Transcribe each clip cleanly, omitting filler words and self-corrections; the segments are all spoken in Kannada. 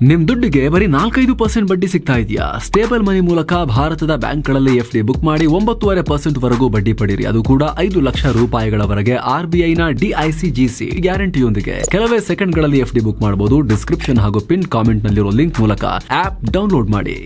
ನಿಮ್ ದುಡ್ಡಿಗೆ ಬರೀ 4-5% ಬಡ್ಡಿ ಸಿಗ್ತಾ ಇದೆಯಾ? ಸ್ಟೇಬಲ್ ಮನಿ ಮೂಲಕ ಭಾರತದ ಬ್ಯಾಂಕ್ಗಳಲ್ಲಿ ಎಫ್ಡಿ ಬುಕ್ ಮಾಡಿ 9.5% ವರೆಗೂ ಬಡ್ಡಿ ಪಡೀರಿ. ಅದು ಕೂಡ 5 ಲಕ್ಷ ರೂಪಾಯಿಗಳವರೆಗೆ RBIನ DICGC ಗ್ಯಾರಂಟಿಯೊಂದಿಗೆ. ಕೆಲವೇ ಸೆಕೆಂಡ್ಗಳಲ್ಲಿ ಎಫ್ಡಿ ಬುಕ್ ಮಾಡಬಹುದು. ಡಿಸ್ಕ್ರಿಪ್ಷನ್ ಹಾಗೂ ಪಿನ್ ಕಾಮೆಂಟ್ ನಲ್ಲಿರೋ ಲಿಂಕ್ ಮೂಲಕ ಆಪ್ ಡೌನ್ಲೋಡ್ ಮಾಡಿ.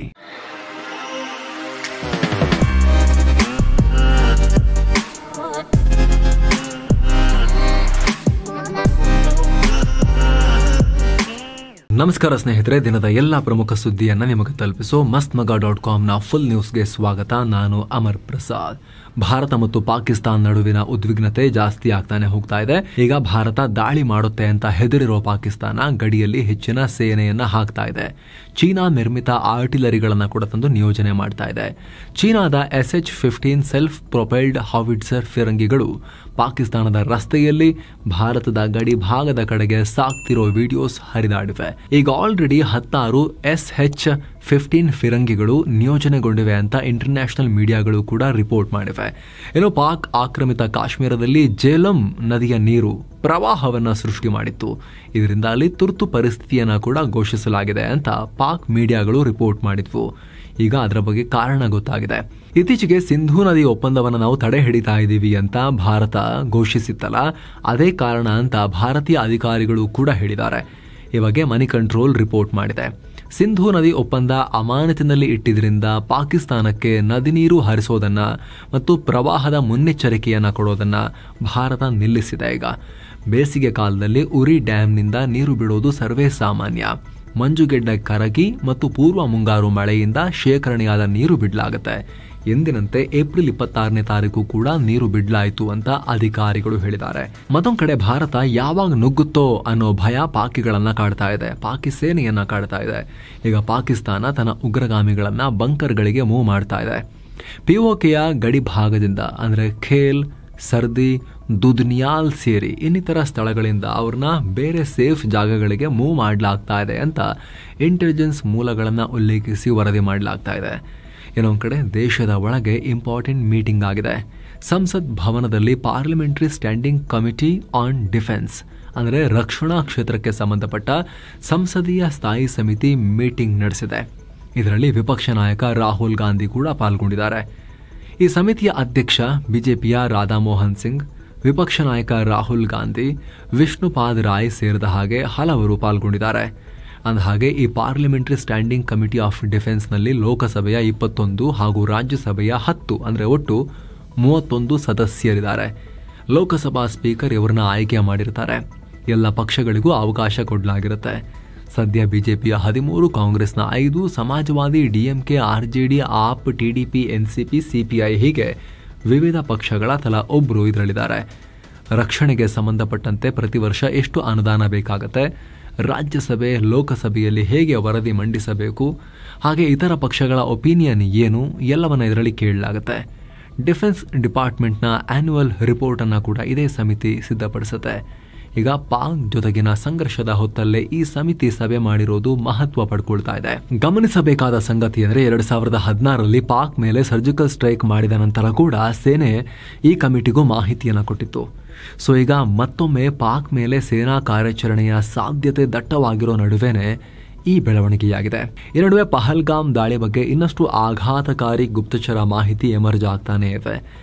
ನಮಸ್ಕಾರ ಸ್ನೇಹಿತರೆ, ದಿನದ ಎಲ್ಲಾ ಪ್ರಮುಖ ಸುದ್ದಿಯನ್ನ ನಿಮಗೆ ತಲುಪಿಸೋ mastmaga.comನ ಫುಲ್ ನ್ಯೂಸ್ಗೆ ಸ್ವಾಗತ. ನಾನು ಅಮರ್ ಪ್ರಸಾದ್. ಭಾರತ ಮತ್ತು ಪಾಕಿಸ್ತಾನ ನಡುವಿನ ಉದ್ವಿಗ್ನತೆ ಜಾಸ್ತಿ ಆಗ್ತಾನೆ ಹೋಗ್ತಾ ಇದೆ. ಈಗ ಭಾರತ ದಾಳಿ ಮಾಡುತ್ತೆ ಅಂತ ಹೆದರಿರೋ ಪಾಕಿಸ್ತಾನ ಗಡಿಯಲ್ಲಿ ಹೆಚ್ಚಿನ ಸೇನೆಯನ್ನ ಹಾಕ್ತಾ ಇದೆ. ಚೀನಾ ನಿರ್ಮಿತ ಆರ್ಟಿಲರಿಗಳನ್ನ ಕೂಡ ತಂದು ನಿಯೋಜನೆ ಮಾಡ್ತಾ ಇದೆ. ಚೀನಾದ SH-15 ಸೆಲ್ಫ್ ಪ್ರೊಪೆಲ್ಡ್ ಹಾವಿಟ್ಸರ್ ಫಿರಂಗಿಗಳು ಪಾಕಿಸ್ತಾನದ ರಸ್ತೆಯಲ್ಲಿ ಭಾರತದ ಗಡಿ ಭಾಗದ ಕಡೆಗೆ ಸಾಕ್ತಿರೋ ವಿಡಿಯೋಸ್ ಹರಿದಾಡಿವೆ. ಈಗ ಆಲ್ರೆಡಿ 16 SH-15 ಫಿರಂಗಿಗಳು ನಿಯೋಜನೆಗೊಂಡಿವೆ ಅಂತ ಇಂಟರ್ನ್ಯಾಷನಲ್ ಮೀಡಿಯಾಗಳು ಕೂಡ ರಿಪೋರ್ಟ್ ಮಾಡಿವೆ. ಇನ್ನು ಪಾಕ್ ಆಕ್ರಮಿತ ಕಾಶ್ಮೀರದಲ್ಲಿ ಜೇಲಂ ನದಿಯ ನೀರು ಪ್ರವಾಹವನ್ನ ಸೃಷ್ಟಿ ಮಾಡಿತ್ತು. ಇದರಿಂದ ಅಲ್ಲಿ ತುರ್ತು ಪರಿಸ್ಥಿತಿಯನ್ನ ಕೂಡ ಘೋಷಿಸಲಾಗಿದೆ ಅಂತ ಪಾಕ್ ಮೀಡಿಯಾಗಳು ರಿಪೋರ್ಟ್ ಮಾಡಿದ್ವು. ಈಗ ಅದರ ಬಗ್ಗೆ ಕಾರಣ ಗೊತ್ತಾಗಿದೆ. ಇತ್ತೀಚೆಗೆ ಸಿಂಧೂ ನದಿ ಒಪ್ಪಂದವನ್ನು ನಾವು ತಡೆ ಹಿಡಿತಾ ಇದ್ದೀವಿ ಅಂತ ಭಾರತ ಘೋಷಿಸಿತ್ತಲ್ಲ, ಅದೇ ಕಾರಣ ಅಂತ ಭಾರತೀಯ ಅಧಿಕಾರಿಗಳು ಕೂಡ ಹೇಳಿದ್ದಾರೆ. ಈ ಬಗ್ಗೆ ಮನಿ ಕಂಟ್ರೋಲ್ ರಿಪೋರ್ಟ್ ಮಾಡಿದೆ. ಸಿಂಧೂ ನದಿ ಒಪ್ಪಂದ ಅಮಾನತಿನಲ್ಲಿ ಇಟ್ಟಿದ್ರಿಂದ ಪಾಕಿಸ್ತಾನಕ್ಕೆ ನದಿ ನೀರು ಹರಿಸೋದನ್ನ ಮತ್ತು ಪ್ರವಾಹದ ಮುನ್ನೆಚ್ಚರಿಕೆಯನ್ನ ಕೊಡೋದನ್ನ ಭಾರತ ನಿಲ್ಲಿಸಿದೆ. ಈಗ ಬೇಸಿಗೆ ಕಾಲದಲ್ಲಿ ಉರಿ ಡ್ಯಾಂನಿಂದ ನೀರು ಬಿಡೋದು ಸರ್ವೇ ಸಾಮಾನ್ಯ. ಮಂಜುಗೆಡ್ಡೆ ಕರಗಿ ಮತ್ತು ಪೂರ್ವ ಮುಂಗಾರು ಮಳೆಯಿಂದ ಶೇಖರಣೆಯಾದ ನೀರು ಬಿಡಲಾಗುತ್ತೆ. ಎಂದಿನಂತೆ ಏಪ್ರಿಲ್ 26ನೇ ತಾರೀಕು ಕೂಡ ನೀರು ಬಿಡ್ಲಾಯಿತು ಅಂತ ಅಧಿಕಾರಿಗಳು ಹೇಳಿದ್ದಾರೆ. ಮತ್ತೊಂದು ಕಡೆ ಭಾರತ ಯಾವಾಗ ನುಗ್ಗುತ್ತೋ ಅನ್ನೋ ಭಯ ಪಾಕಿಗಳನ್ನ ಕಾಡ್ತಾ ಇದೆ, ಪಾಕಿ ಸೇನೆಯನ್ನ ಕಾಡ್ತಾ ಇದೆ. ಈಗ ಪಾಕಿಸ್ತಾನ ತನ್ನ ಉಗ್ರಗಾಮಿಗಳನ್ನ ಬಂಕರ್ಗಳಿಗೆ ಮೂವ್ ಮಾಡ್ತಾ ಇದೆ. POKಯ ಗಡಿ ಭಾಗದಿಂದ ಅಂದ್ರೆ ಖೇಲ್, ಸರ್ದಿ, ದುದ್ನಿಯಾಲ್ ಸೇರಿ ಇನ್ನಿತರ ಸ್ಥಳಗಳಿಂದ ಅವ್ರನ್ನ ಬೇರೆ ಸೇಫ್ ಜಾಗಗಳಿಗೆ ಮೂವ್ ಮಾಡಲಾಗ್ತಾ ಇದೆ ಅಂತ ಇಂಟೆಲಿಜೆನ್ಸ್ ಮೂಲಗಳನ್ನ ಉಲ್ಲೇಖಿಸಿ ವರದಿ ಮಾಡಲಾಗ್ತಾ ಇದೆ. ಇನ್ನೊಂದು ಕಡೆ ದೇಶದ ಒಳಗೆ ಇಂಪಾರ್ಟೆಂಟ್ ಮೀಟಿಂಗ್ ಆಗಿದೆ. ಸಂಸತ್ ಭವನದಲ್ಲಿ parliamentary standing committee on defence ಅಂದರೆ ರಕ್ಷಣಾ ಕ್ಷೇತ್ರಕ್ಕೆ ಸಂಬಂಧಪಟ್ಟ ಸಂಸದೀಯ ಸ್ಥಾಯಿ ಸಮಿತಿ ಮೀಟಿಂಗ್ ನಡೆಸಿದೆ. ಇದರಲ್ಲಿ ವಿಪಕ್ಷ ನಾಯಕ ರಾಹುಲ್ ಗಾಂಧಿ ಕೂಡ ಪಾಲ್ಗೊಂಡಿದ್ದಾರೆ. ಈ ಸಮಿತಿಯ ಅಧ್ಯಕ್ಷ ಬಿಜೆಪಿಯ ರಾಧಾ ಮೋಹನ್ ಸಿಂಗ್, ವಿಪಕ್ಷ ನಾಯಕ ರಾಹುಲ್ ಗಾಂಧಿ, ವಿಷ್ಣುಪಾದ್ ರಾಯ್ ಸೇರಿದ ಹಾಗೆ ಹಲವರು ಪಾಲ್ಗೊಂಡಿದ್ದಾರೆ. ಅಂದಹಾಗೆ ಈ ಪಾರ್ಲಿಮೆಂಟರಿ ಸ್ಟ್ಯಾಂಡಿಂಗ್ ಕಮಿಟಿ ಆಫ್ ಡಿಫೆನ್ಸ್ನಲ್ಲಿ ಲೋಕಸಭೆಯ 21 ಹಾಗೂ ರಾಜ್ಯಸಭೆಯ 10 ಅಂದರೆ ಒಟ್ಟು 31 ಸದಸ್ಯರಿದ್ದಾರೆ. ಲೋಕಸಭಾ ಸ್ಪೀಕರ್ ಇವರನ್ನ ಆಯ್ಕೆ ಮಾಡಿರ್ತಾರೆ. ಎಲ್ಲ ಪಕ್ಷಗಳಿಗೂ ಅವಕಾಶ ಕೊಡಲಾಗಿರುತ್ತೆ. ಸದ್ಯ ಬಿಜೆಪಿಯ 13, ಕಾಂಗ್ರೆಸ್ನ 5, Samajwadi, DMK, RJD, AAP, TDP, NCP, CPI ಹೀಗೆ ವಿವಿಧ ಪಕ್ಷಗಳ ತಲಾ ಒಬ್ಬರು ಇದರಲ್ಲಿದ್ದಾರೆ. ರಕ್ಷಣೆಗೆ ಸಂಬಂಧಪಟ್ಟಂತೆ ಪ್ರತಿ ವರ್ಷ ಎಷ್ಟು ಅನುದಾನ ಬೇಕಾಗುತ್ತೆ, ರಾಜ್ಯಸಭೆ ಲೋಕಸಭೆಯಲ್ಲಿ ಹೇಗೆ ವರದಿ ಮಂಡಿಸಬೇಕು, ಹಾಗೆ ಇತರ ಪಕ್ಷಗಳ ಒಪಿನಿಯನ್ ಏನು ಎಲ್ಲವನ್ನ ಇದರಲ್ಲಿ ಕೇಳಲಾಗುತ್ತೆ. ಡಿಫೆನ್ಸ್ ಡಿಪಾರ್ಟ್ಮೆಂಟ್ನ ಆನ್ಯುವಲ್ ರಿಪೋರ್ಟ್ ಅನ್ನ ಕೂಡ ಇದೇ ಸಮಿತಿ ಸಿದ್ಧಪಡಿಸುತ್ತೆ. ಈಗ ಪಾಕ್ ಜೊತೆಗಿನ ಸಂಘರ್ಷದ ಹೊತ್ತಲ್ಲೇ ಈ ಸಮಿತಿ ಸಭೆ ಮಾಡಿರೋದು ಮಹತ್ವ ಪಡ್ಕೊಳ್ತಾ ಇದೆ. ಗಮನಿಸಬೇಕಾದ ಸಂಗತಿ ಅಂದರೆ 2016ರಲ್ಲಿ ಪಾಕ್ ಮೇಲೆ ಸರ್ಜಿಕಲ್ ಸ್ಟ್ರೈಕ್ ಮಾಡಿದ ನಂತರ ಕೂಡ ಸೇನೆ ಈ ಕಮಿಟಿಗೂ ಮಾಹಿತಿಯನ್ನು ಕೊಟ್ಟಿತ್ತು. ಸೊ ಈಗ ಮತ್ತೊಮ್ಮೆ ಪಾಕ್ ಮೇಲೆ ಸೇನಾ ಕಾರ್ಯಾಚರಣೆಯ ಸಾಧ್ಯತೆ ದಟ್ಟವಾಗಿರೋ ನಡುವೆನೆ ಈ ಬೆಳವಣಿಗೆಯಾಗಿದೆ. ಈ ನಡುವೆ ಪಹಲ್ಗಾಮ್ ದಾಳಿ ಬಗ್ಗೆ ಇನ್ನಷ್ಟು ಆಘಾತಕಾರಿ ಗುಪ್ತಚರ ಮಾಹಿತಿ ಎಮರ್ಜ್ ಆಗ್ತಾನೆ ಇದೆ.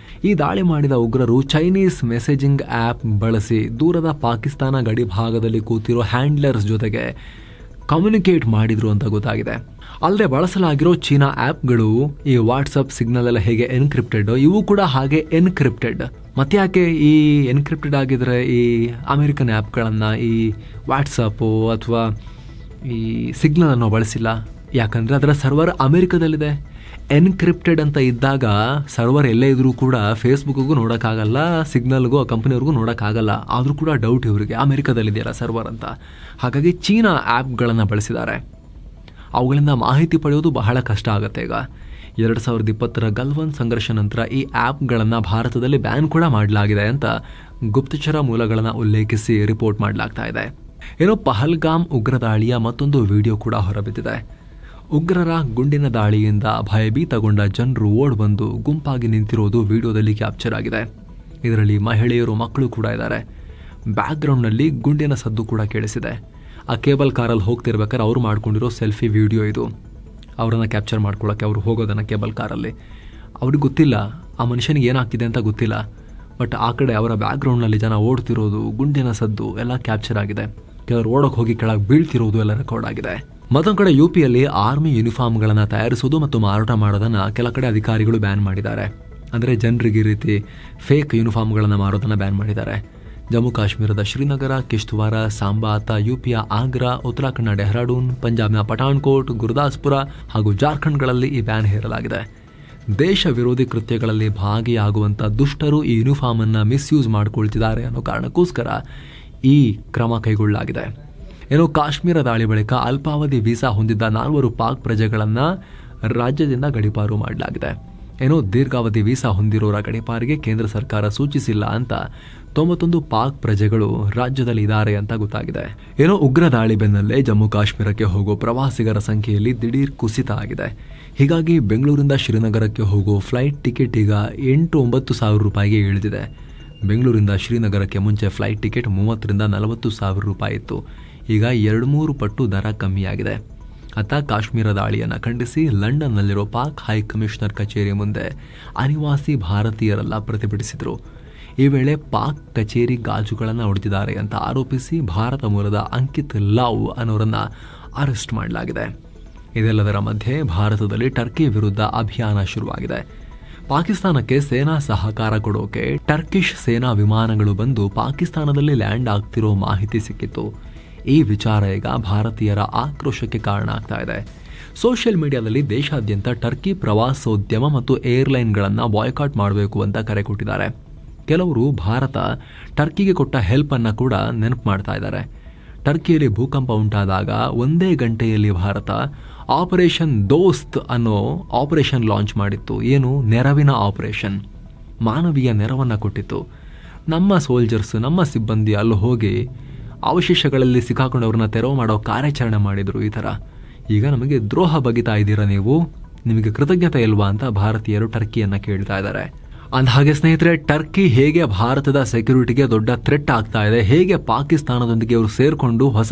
ಈ ದಾಳಿ ಮಾಡಿದ ಉಗ್ರರು ಚೈನೀಸ್ ಮೆಸೇಜಿಂಗ್ ಆ್ಯಪ್ ಬಳಸಿ ದೂರದ ಪಾಕಿಸ್ತಾನ ಗಡಿ ಭಾಗದಲ್ಲಿ ಕೂತಿರೋ ಹ್ಯಾಂಡ್ಲರ್ಸ್ ಜೊತೆಗೆ ಕಮ್ಯುನಿಕೇಟ್ ಮಾಡಿದ್ರು ಅಂತ ಗೊತ್ತಾಗಿದೆ. ಅಲ್ಲದೆ ಬಳಸಲಾಗಿರೋ ಚೀನಾ ಆ್ಯಪ್ಗಳು ಈ ವಾಟ್ಸಪ್ ಸಿಗ್ನಲ್ ಎಲ್ಲ ಹೇಗೆ ಎನ್ಕ್ರಿಪ್ಟೆಡ್, ಇವು ಕೂಡ ಹಾಗೆ ಎನ್ಕ್ರಿಪ್ಟೆಡ್. ಮತ್ತ್ಯಾಕೆ ಈ ಎನ್ಕ್ರಿಪ್ಟೆಡ್ ಆಗಿದ್ರೆ ಈ ಅಮೆರಿಕನ್ ಆ್ಯಪ್ಗಳನ್ನು ಈ ವಾಟ್ಸಪ್ಪು ಅಥವಾ ಈ ಸಿಗ್ನಲ್ ಅನ್ನು ಬಳಸಿಲ್ಲ? ಯಾಕಂದರೆ ಅದರ ಸರ್ವರ್ ಅಮೆರಿಕದಲ್ಲಿದೆ. ಎನ್ಕ್ರಿಪ್ಟೆಡ್ ಅಂತ ಇದ್ದಾಗ ಸರ್ವರ್ ಎಲ್ಲೇ ಇದ್ರೂ ಕೂಡ ಫೇಸ್ಬುಕ್ಗೂ ನೋಡೋಕ್ಕಾಗಲ್ಲ, ಸಿಗ್ನಲ್ಗೂ ಆ ಕಂಪನಿಯವ್ರಿಗೂ ನೋಡೋಕ್ಕಾಗಲ್ಲ. ಆದರೂ ಕೂಡ ಡೌಟ್ ಇವರಿಗೆ ಅಮೆರಿಕದಲ್ಲಿದೆಯಲ್ಲ ಸರ್ವರ್ ಅಂತ. ಹಾಗಾಗಿ ಚೀನಾ ಆ್ಯಪ್ಗಳನ್ನು ಬಳಸಿದ್ದಾರೆ. ಅವುಗಳಿಂದ ಮಾಹಿತಿ ಪಡೆಯೋದು ಬಹಳ ಕಷ್ಟ ಆಗುತ್ತೆ. ಈಗ 2020ರ ಗಲ್ವಾನ್ ಸಂಘರ್ಷ ನಂತರ ಈ ಆ್ಯಪ್ಗಳನ್ನು ಭಾರತದಲ್ಲಿ ಬ್ಯಾನ್ ಕೂಡ ಮಾಡಲಾಗಿದೆ ಅಂತ ಗುಪ್ತಚರ ಮೂಲಗಳನ್ನು ಉಲ್ಲೇಖಿಸಿ ರಿಪೋರ್ಟ್ ಮಾಡಲಾಗ್ತಾ ಇದೆ. ಏನೋ ಪಹಲ್ಗಾಮ್ ಉಗ್ರ ದಾಳಿಯ ಮತ್ತೊಂದು ವಿಡಿಯೋ ಕೂಡ ಹೊರಬಿದ್ದಿದೆ. ಉಗ್ರರ ಗುಂಡಿನ ದಾಳಿಯಿಂದ ಭಯಭೀತಗೊಂಡ ಜನರು ಓಡ್ ಬಂದು ಗುಂಪಾಗಿ ನಿಂತಿರೋದು ವಿಡಿಯೋದಲ್ಲಿ ಕ್ಯಾಪ್ಚರ್ ಆಗಿದೆ. ಇದರಲ್ಲಿ ಮಹಿಳೆಯರು, ಮಕ್ಕಳು ಕೂಡ ಇದ್ದಾರೆ. ಬ್ಯಾಕ್ಗ್ರೌಂಡ್ನಲ್ಲಿ ಗುಂಡಿನ ಸದ್ದು ಕೂಡ ಕೇಳಿಸಿದೆ. ಆ ಕೇಬಲ್ ಕಾರಲ್ಲಿ ಹೋಗ್ತಿರ್ಬೇಕಾದ್ರೆ ಅವ್ರು ಮಾಡ್ಕೊಂಡಿರೋ ಸೆಲ್ಫಿ ವಿಡಿಯೋ ಇದು. ಅವರನ್ನು ಕ್ಯಾಪ್ಚರ್ ಮಾಡ್ಕೊಳ್ಳೋಕ್ಕೆ ಅವರು ಹೋಗೋದನ್ನು ಕೇಬಲ್ ಕಾರಲ್ಲಿ. ಅವ್ರಿಗೆ ಗೊತ್ತಿಲ್ಲ ಆ ಮನುಷ್ಯನಿಗೆ ಏನಾಗ್ತಿದೆ ಅಂತ ಗೊತ್ತಿಲ್ಲ. ಬಟ್ ಆ ಕಡೆ ಅವರ ಬ್ಯಾಕ್ಗ್ರೌಂಡ್ನಲ್ಲಿ ಜನ ಓಡ್ತಿರೋದು, ಗುಂಡಿನ ಸದ್ದು ಎಲ್ಲ ಕ್ಯಾಪ್ಚರ್ ಆಗಿದೆ. ಕೆಲವರು ಓಡೋಕೆ ಹೋಗಿ ಕೆಳಗೆ ಬೀಳ್ತಿರೋದು ಎಲ್ಲ ರೆಕಾರ್ಡ್ ಆಗಿದೆ. ಮತ್ತೊಂದು ಕಡೆ UPಯಲ್ಲಿ ಆರ್ಮಿ ಯೂನಿಫಾರ್ಮ್ಗಳನ್ನು ತಯಾರಿಸೋದು ಮತ್ತು ಮಾರಾಟ ಮಾಡೋದನ್ನು ಕೆಲ ಕಡೆ ಅಧಿಕಾರಿಗಳು ಬ್ಯಾನ್ ಮಾಡಿದ್ದಾರೆ. ಅಂದರೆ ಜನರಿಗೆ ಈ ರೀತಿ ಫೇಕ್ ಯೂನಿಫಾರ್ಮ್ಗಳನ್ನು ಮಾರೋದನ್ನು ಬ್ಯಾನ್ ಮಾಡಿದ್ದಾರೆ. ಜಮ್ಮು ಕಾಶ್ಮೀರದ ಶ್ರೀನಗರ, ಕಿಶ್ತವಾರ, ಸಾಂಬಾತ, UPಯ ಆಗ್ರಾ, ಉತ್ತರಾಖಂಡ್ನ ಡೆಹ್ರಾಡೂನ್, ಪಂಜಾಬ್ನ ಪಠಾಣ್ಕೋಟ್, ಗುರುದಾಸ್ಪುರ ಹಾಗೂ ಜಾರ್ಖಂಡ್ಗಳಲ್ಲಿ ಈ ಬ್ಯಾನ್ ಹೇರಲಾಗಿದೆ. ದೇಶ ವಿರೋಧಿ ಕೃತ್ಯಗಳಲ್ಲಿ ಭಾಗಿಯಾಗುವಂಥ ದುಷ್ಟರು ಈ ಯೂನಿಫಾರ್ಮ್ ಅನ್ನು ಮಿಸ್ಯೂಸ್ ಮಾಡಿಕೊಳ್ತಿದ್ದಾರೆ ಅನ್ನೋ ಕಾರಣಕ್ಕೋಸ್ಕರ ಈ ಕ್ರಮ ಕೈಗೊಳ್ಳಲಾಗಿದೆ. ಏನೋ ಕಾಶ್ಮೀರ ದಾಳಿ ಬಳಿಕ ಅಲ್ಪಾವಧಿ ವೀಸಾ ಹೊಂದಿದ್ದ 4 ಪಾಕ್ ಪ್ರಜೆಗಳನ್ನು ರಾಜ್ಯದಿಂದ ಗಡೀಪಾರು ಮಾಡಲಾಗಿದೆ. ಏನೋ ದೀರ್ಘಾವಧಿ ವೀಸಾ ಹೊಂದಿರೋರ ಗಡೀಪಾರಿಗೆ ಕೇಂದ್ರ ಸರ್ಕಾರ ಸೂಚಿಸಿಲ್ಲ ಅಂತ 91 ಪಾಕ್ ಪ್ರಜೆಗಳು ರಾಜ್ಯದಲ್ಲಿ ಇದ್ದಾರೆ ಅಂತ ಗೊತ್ತಾಗಿದೆ. ಏನೋ ಉಗ್ರ ದಾಳಿ ಬೆನ್ನಲ್ಲೇ ಜಮ್ಮು ಕಾಶ್ಮೀರಕ್ಕೆ ಹೋಗೋ ಪ್ರವಾಸಿಗರ ಸಂಖ್ಯೆಯಲ್ಲಿ ದಿಢೀರ್ ಕುಸಿತ ಆಗಿದೆ. ಹೀಗಾಗಿ ಬೆಂಗಳೂರಿಂದ ಶ್ರೀನಗರಕ್ಕೆ ಹೋಗೋ ಫ್ಲೈಟ್ ಟಿಕೆಟ್ ಈಗ 8-9 ಸಾವಿರ ರೂಪಾಯಿಗೆ ಇಳಿದಿದೆ. ಬೆಂಗಳೂರಿಂದ ಶ್ರೀನಗರಕ್ಕೆ ಮುಂಚೆ ಫ್ಲೈಟ್ ಟಿಕೆಟ್ 30ರಿಂದ 40 ಸಾವಿರ ರೂಪಾಯಿ ಇತ್ತು. ಈಗ 2-3 ಪಟ್ಟು ದರ ಕಮ್ಮಿಯಾಗಿದೆ. ಅತ್ತ ಕಾಶ್ಮೀರ ದಾಳಿಯನ್ನು ಖಂಡಿಸಿ ಲಂಡನ್ನಲ್ಲಿರೋ ಪಾಕ್ ಹೈ ಕಮಿಷನರ್ ಕಚೇರಿ ಮುಂದೆ ಅನಿವಾಸಿ ಭಾರತೀಯರೆಲ್ಲ ಪ್ರತಿಭಟಿಸಿದರು. ಈ ವೇಳೆ ಪಾಕ್ ಕಚೇರಿ ಗಾಜುಗಳನ್ನು ಹೊಡೆದಿದ್ದಾರೆ ಅಂತ ಆರೋಪಿಸಿ ಭಾರತ ಮೂಲದ ಅಂಕಿತ್ ಲಾವ್ ಅನ್ನೋರನ್ನು ಅರೆಸ್ಟ್ ಮಾಡಲಾಗಿದೆ. ಇದೆಲ್ಲದರ ಮಧ್ಯೆ ಭಾರತದಲ್ಲಿ ಟರ್ಕಿ ವಿರುದ್ಧ ಅಭಿಯಾನ ಶುರುವಾಗಿದೆ. ಪಾಕಿಸ್ತಾನಕ್ಕೆ ಸೇನಾ ಸಹಕಾರ ಕೊಡೋಕೆ ಟರ್ಕಿಶ್ ಸೇನಾ ವಿಮಾನಗಳು ಬಂದು ಪಾಕಿಸ್ತಾನದಲ್ಲಿ ಲ್ಯಾಂಡ್ ಆಗ್ತಿರೋ ಮಾಹಿತಿ ಸಿಕ್ಕಿತ್ತು. ಈ ವಿಚಾರ ಈಗ ಭಾರತೀಯರ ಆಕ್ರೋಶಕ್ಕೆ ಕಾರಣ ಆಗ್ತಾ ಇದೆ. ಸೋಷಿಯಲ್ ಮೀಡಿಯಾದಲ್ಲಿ ದೇಶಾದ್ಯಂತ ಟರ್ಕಿ ಪ್ರವಾಸೋದ್ಯಮ ಮತ್ತು ಏರ್ಲೈನ್ಗಳನ್ನು ಬಾಯ್ಕಾಟ್ ಮಾಡಬೇಕು ಅಂತ ಕರೆ ಕೊಟ್ಟಿದ್ದಾರೆ. ಕೆಲವರು ಭಾರತ ಟರ್ಕಿಗೆ ಕೊಟ್ಟ ಹೆಲ್ಪ್ ಅನ್ನ ಕೂಡ ನೆನಪು ಮಾಡ್ತಾ ಇದ್ದಾರೆ. ಟರ್ಕಿಯಲ್ಲಿ ಭೂಕಂಪ ಉಂಟಾದಾಗ 1 ಗಂಟೆಯಲ್ಲಿ ಭಾರತ ಆಪರೇಷನ್ ದೋಸ್ತ್ ಅನ್ನೋ ಆಪರೇಷನ್ ಲಾಂಚ್ ಮಾಡಿತ್ತು. ಏನು ನೆರವಿನ ಆಪರೇಷನ್, ಮಾನವೀಯ ನೆರವನ್ನು ಕೊಟ್ಟಿತ್ತು. ನಮ್ಮ ಸೋಲ್ಜರ್ಸ್, ನಮ್ಮ ಸಿಬ್ಬಂದಿ ಅಲ್ಲಿ ಹೋಗಿ ಅವಶೇಷಗಳಲ್ಲಿ ಸಿಕ್ಕಾಕೊಂಡವ್ರನ್ನ ತೆರವು ಮಾಡೋ ಕಾರ್ಯಾಚರಣೆ ಮಾಡಿದ್ರು. ಈ ಥರ ಈಗ ನಮಗೆ ದ್ರೋಹ ಬಗೆತಾ ಇದ್ದೀರಾ ನೀವು, ನಿಮಗೆ ಕೃತಜ್ಞತೆ ಇಲ್ವಾ ಅಂತ ಭಾರತೀಯರು ಟರ್ಕಿಯನ್ನು ಕೇಳ್ತಾ ಇದ್ದಾರೆ. ಅಂದಹಾಗೆ ಸ್ನೇಹಿತರೆ, ಟರ್ಕಿ ಹೇಗೆ ಭಾರತದ ಸೆಕ್ಯೂರಿಟಿಗೆ ದೊಡ್ಡ ಥ್ರೆಟ್ ಆಗ್ತಾ ಇದೆ, ಹೇಗೆ ಪಾಕಿಸ್ತಾನದೊಂದಿಗೆ ಅವರು ಸೇರಿಕೊಂಡು ಹೊಸ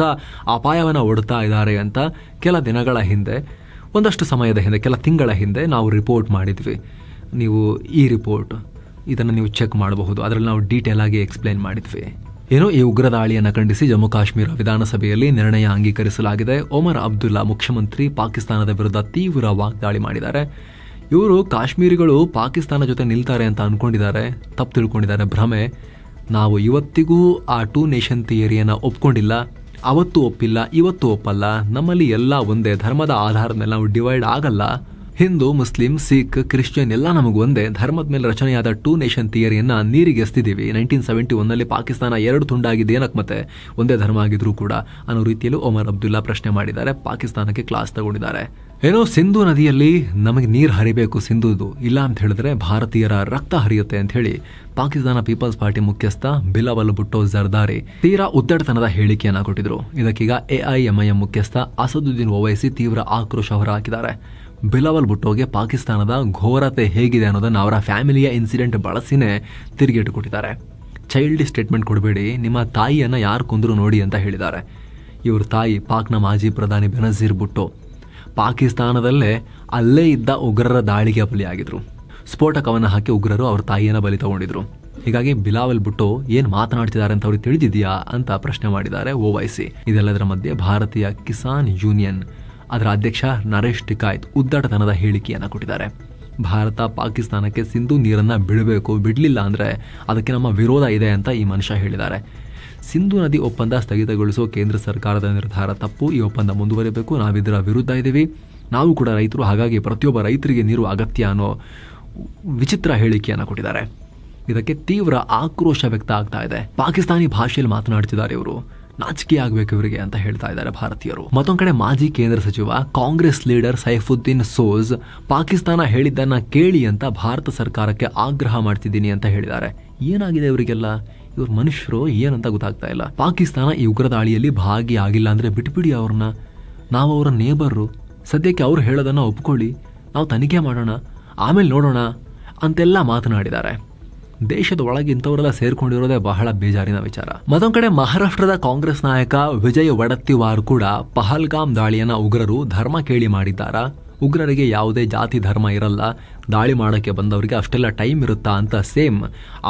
ಅಪಾಯವನ್ನು ಒಡ್ತಾ ಇದ್ದಾರೆ ಅಂತ ಕೆಲ ದಿನಗಳ ಹಿಂದೆ, ಒಂದಷ್ಟು ಸಮಯದ ಹಿಂದೆ, ಕೆಲ ತಿಂಗಳ ಹಿಂದೆ ನಾವು ರಿಪೋರ್ಟ್ ಮಾಡಿದ್ವಿ. ನೀವು ಈ ರಿಪೋರ್ಟ್ ಇದನ್ನು ನೀವು ಚೆಕ್ ಮಾಡಬಹುದು. ಅದರಲ್ಲಿ ನಾವು ಡೀಟೇಲ್ ಆಗಿ ಎಕ್ಸ್ಪ್ಲೇನ್ ಮಾಡಿದ್ವಿ. ಏನೋ ಈ ಉಗ್ರ ದಾಳಿಯನ್ನು ಖಂಡಿಸಿ ಜಮ್ಮು ಕಾಶ್ಮೀರ ವಿಧಾನಸಭೆಯಲ್ಲಿ ನಿರ್ಣಯ ಅಂಗೀಕರಿಸಲಾಗಿದೆ. ಒಮರ್ ಅಬ್ದುಲ್ಲಾ ಮುಖ್ಯಮಂತ್ರಿ ಪಾಕಿಸ್ತಾನದ ವಿರುದ್ಧ ತೀವ್ರ ವಾಗ್ದಾಳಿ ಮಾಡಿದ್ದಾರೆ. ಇವರು ಕಾಶ್ಮೀರಿಗಳು ಪಾಕಿಸ್ತಾನ ಜೊತೆ ನಿಲ್ತಾರೆ ಅಂತ ಅಂದ್ಕೊಂಡಿದ್ದಾರೆ, ತಪ್ಪು ತಿಳ್ಕೊಂಡಿದ್ದಾರೆ, ಭ್ರಮೆ. ನಾವು ಇವತ್ತಿಗೂ ಆ 2 ನೇಷನ್ ಥಿಯರಿಯನ್ನು ಒಪ್ಕೊಂಡಿಲ್ಲ. ಅವತ್ತು ಒಪ್ಪಿಲ್ಲ, ಇವತ್ತು ಒಪ್ಪಲ್ಲ. ನಮ್ಮಲ್ಲಿ ಎಲ್ಲ ಒಂದೇ, ಧರ್ಮದ ಆಧಾರದ ಮೇಲೆ ನಾವು ಡಿವೈಡ್ ಆಗಲ್ಲ. ಹಿಂದೂ, ಮುಸ್ಲಿಂ, ಸಿಖ್, ಕ್ರಿಶ್ಚಿಯನ್ ಎಲ್ಲ ನಮಗೆ ಒಂದೇ. ಧರ್ಮದ ಮೇಲೆ ರಚನೆಯಾದ 2 ನೇಷನ್ ಥಿಯರಿಯನ್ನು ನೀರಿಗೆ ಎಸ್ತಿದ್ದೀವಿ. 1971ನಲ್ಲಿ ಪಾಕಿಸ್ತಾನ 2 ತುಂಡಾಗಿದ್ದು ಏನಕ್ಕೆ ಮತ್ತೆ ಒಂದೇ ಧರ್ಮ ಆಗಿದ್ರು ಕೂಡ ಅನ್ನೋ ರೀತಿಯಲ್ಲಿ ಒಮರ್ ಅಬ್ದುಲ್ಲಾ ಪ್ರಶ್ನೆ ಮಾಡಿದ್ದಾರೆ. ಪಾಕಿಸ್ತಾನಕ್ಕೆ ಕ್ಲಾಸ್ ತಗೊಂಡಿದ್ದಾರೆ. ಏನೋ ಸಿಂಧು ನದಿಯಲ್ಲಿ ನಮಗೆ ನೀರು ಹರಿಬೇಕು, ಸಿಂಧುದು ಇಲ್ಲ ಅಂತ ಹೇಳಿದ್ರೆ ಭಾರತೀಯರ ರಕ್ತ ಹರಿಯುತ್ತೆ ಅಂತ ಹೇಳಿ ಪಾಕಿಸ್ತಾನ ಪೀಪಲ್ಸ್ ಪಾರ್ಟಿ ಮುಖ್ಯಸ್ಥ ಬಿಲಾವಲ್ ಭುಟ್ಟೋ ಜರ್ದಾರಿ ತೀರಾ ಉದ್ದಟತನದ ಹೇಳಿಕೆಯನ್ನು ಕೊಟ್ಟಿದ್ರು. ಇದಕ್ಕೀಗ AIMIM ಮುಖ್ಯಸ್ಥ ಅಸದುದ್ದೀನ್ ಓವೈಸಿ ತೀವ್ರ ಆಕ್ರೋಶ ಹೊರಹಾಕಿದ್ದಾರೆ. ಬಿಲಾವಲ್ ಭುಟ್ಟೋಗೆ ಪಾಕಿಸ್ತಾನದ ಘೋರತೆ ಹೇಗಿದೆ ಅನ್ನೋದನ್ನು ಅವರ ಫ್ಯಾಮಿಲಿಯ ಇನ್ಸಿಡೆಂಟ್ ಬಳಸಿನೇ ತಿರುಗೇಟು ಕೊಟ್ಟಿದ್ದಾರೆ. ಚೈಲ್ಡ್ ಸ್ಟೇಟ್ಮೆಂಟ್ ಕೊಡಬೇಡಿ, ನಿಮ್ಮ ತಾಯಿಯನ್ನು ಯಾರು ಕೊಂದ್ರು ನೋಡಿ ಅಂತ ಹೇಳಿದ್ದಾರೆ. ಇವ್ರ ತಾಯಿ ಪಾಕ್ನ ಮಾಜಿ ಪ್ರಧಾನಿ ಬೆನಜೀರ್ ಭುಟ್ಟೋ ಪಾಕಿಸ್ತಾನದಲ್ಲೇ ಅಲ್ಲೇ ಇದ್ದ ಉಗ್ರರ ದಾಳಿಗೆ ಬಲಿಯಾಗಿದ್ರು. ಸ್ಫೋಟಕವನ್ನು ಹಾಕಿ ಉಗ್ರರು ಅವ್ರ ತಾಯಿಯನ್ನು ಬಲಿ ತಗೊಂಡಿದ್ರು. ಹೀಗಾಗಿ ಬಿಲಾವಲ್ ಭುಟ್ಟೋ ಏನು ಮಾತನಾಡ್ತಿದ್ದಾರೆ ಅಂತ ಅವ್ರಿಗೆ ತಿಳಿದಿದೆಯಾ ಅಂತ ಪ್ರಶ್ನೆ ಮಾಡಿದ್ದಾರೆ ಓವೈಸಿ. ಇದೆಲ್ಲದರ ಮಧ್ಯೆ ಭಾರತೀಯ ಕಿಸಾನ್ ಯೂನಿಯನ್ ಅದರ ಅಧ್ಯಕ್ಷ ನರೇಶ್ ಟಿಕಾಯ್ತ್ ಉದ್ದಟತನದ ಹೇಳಿಕೆಯನ್ನು ಕೊಟ್ಟಿದ್ದಾರೆ. ಭಾರತ ಪಾಕಿಸ್ತಾನಕ್ಕೆ ಸಿಂಧು ನೀರನ್ನು ಬಿಡಬೇಕು, ಬಿಡಲಿಲ್ಲ ಅಂದರೆ ಅದಕ್ಕೆ ನಮ್ಮ ವಿರೋಧ ಇದೆ ಅಂತ ಈ ಮನುಷ್ಯ ಹೇಳಿದ್ದಾರೆ. ಸಿಂಧು ನದಿ ಒಪ್ಪಂದ ಸ್ಥಗಿತಗೊಳಿಸೋ ಕೇಂದ್ರ ಸರ್ಕಾರದ ನಿರ್ಧಾರ ತಪ್ಪು. ಈ ಒಪ್ಪಂದ ಮುಂದುವರಿಬೇಕು. ನಾವಿದರ ವಿರುದ್ಧ ಇದ್ದೀವಿ. ನಾವು ಕೂಡ ರೈತರು, ಹಾಗಾಗಿ ಪ್ರತಿಯೊಬ್ಬ ರೈತರಿಗೆ ನೀರು ಅಗತ್ಯ ಅನ್ನೋ ವಿಚಿತ್ರ ಹೇಳಿಕೆಯನ್ನು ಕೊಟ್ಟಿದ್ದಾರೆ. ಇದಕ್ಕೆ ತೀವ್ರ ಆಕ್ರೋಶ ವ್ಯಕ್ತ ಆಗ್ತಾ ಇದೆ. ಪಾಕಿಸ್ತಾನಿ ಭಾಷೆಯಲ್ಲಿ ಮಾತನಾಡ್ತಿದ್ದಾರೆ ಇವರು, ನಾಚಿಕೆ ಆಗಬೇಕು ಇವರಿಗೆ ಅಂತ ಹೇಳ್ತಾ ಇದ್ದಾರೆ ಭಾರತೀಯರು. ಮತ್ತೊಂದು ಕಡೆ ಮಾಜಿ ಕೇಂದ್ರ ಸಚಿವ ಕಾಂಗ್ರೆಸ್ ಲೀಡರ್ ಸೈಫುದ್ದೀನ್ ಸೋಜ್ ಪಾಕಿಸ್ತಾನ ಹೇಳಿದ್ದನ್ನ ಕೇಳಿ ಅಂತ ಭಾರತ ಸರ್ಕಾರಕ್ಕೆ ಆಗ್ರಹ ಮಾಡ್ತಿದ್ದೀನಿ ಅಂತ ಹೇಳಿದ್ದಾರೆ. ಏನಾಗಿದೆ ಇವರಿಗೆಲ್ಲ? ಇವ್ರ ಮನುಷ್ಯರು ಏನಂತ ಗೊತ್ತಾಗ್ತಾ ಇಲ್ಲ. ಪಾಕಿಸ್ತಾನ ಈ ಉಗ್ರ ದಾಳಿಯಲ್ಲಿ ಭಾಗಿಯಾಗಿಲ್ಲ ಅಂದ್ರೆ ಬಿಟ್ಬಿಡಿ ಅವ್ರನ್ನ, ನಾವು ಅವರ ನೇಬರ್ರು, ಸದ್ಯಕ್ಕೆ ಅವ್ರು ಹೇಳೋದನ್ನ ಒಪ್ಕೊಳ್ಳಿ, ನಾವು ತನಿಖೆ ಮಾಡೋಣ, ಆಮೇಲೆ ನೋಡೋಣ ಅಂತೆಲ್ಲ ಮಾತನಾಡಿದ್ದಾರೆ. ದೇಶದ ಒಳಗೆ ಇಂಥವರೆಲ್ಲ ಸೇರ್ಕೊಂಡಿರೋದೇ ಬಹಳ ಬೇಜಾರಿನ ವಿಚಾರ. ಮತ್ತೊಂದು ಕಡೆ ಮಹಾರಾಷ್ಟ್ರದ ಕಾಂಗ್ರೆಸ್ ನಾಯಕ ವಿಜಯ್ ವಡತ್ತಿವಾರ್ ಕೂಡ ಪಹಲ್ಗಾಮ್ ದಾಳಿಯನ್ನ ಉಗ್ರರು ಧರ್ಮ ಕೇಳಿ ಮಾಡಿದ್ದಾರಾ, ಉಗ್ರರಿಗೆ ಯಾವುದೇ ಜಾತಿ ಧರ್ಮ ಇರಲ್ಲ, ದಾಳಿ ಮಾಡೋಕ್ಕೆ ಬಂದವರಿಗೆ ಅಷ್ಟೆಲ್ಲ ಟೈಮ್ ಇರುತ್ತಾ ಅಂತ ಸೇಮ್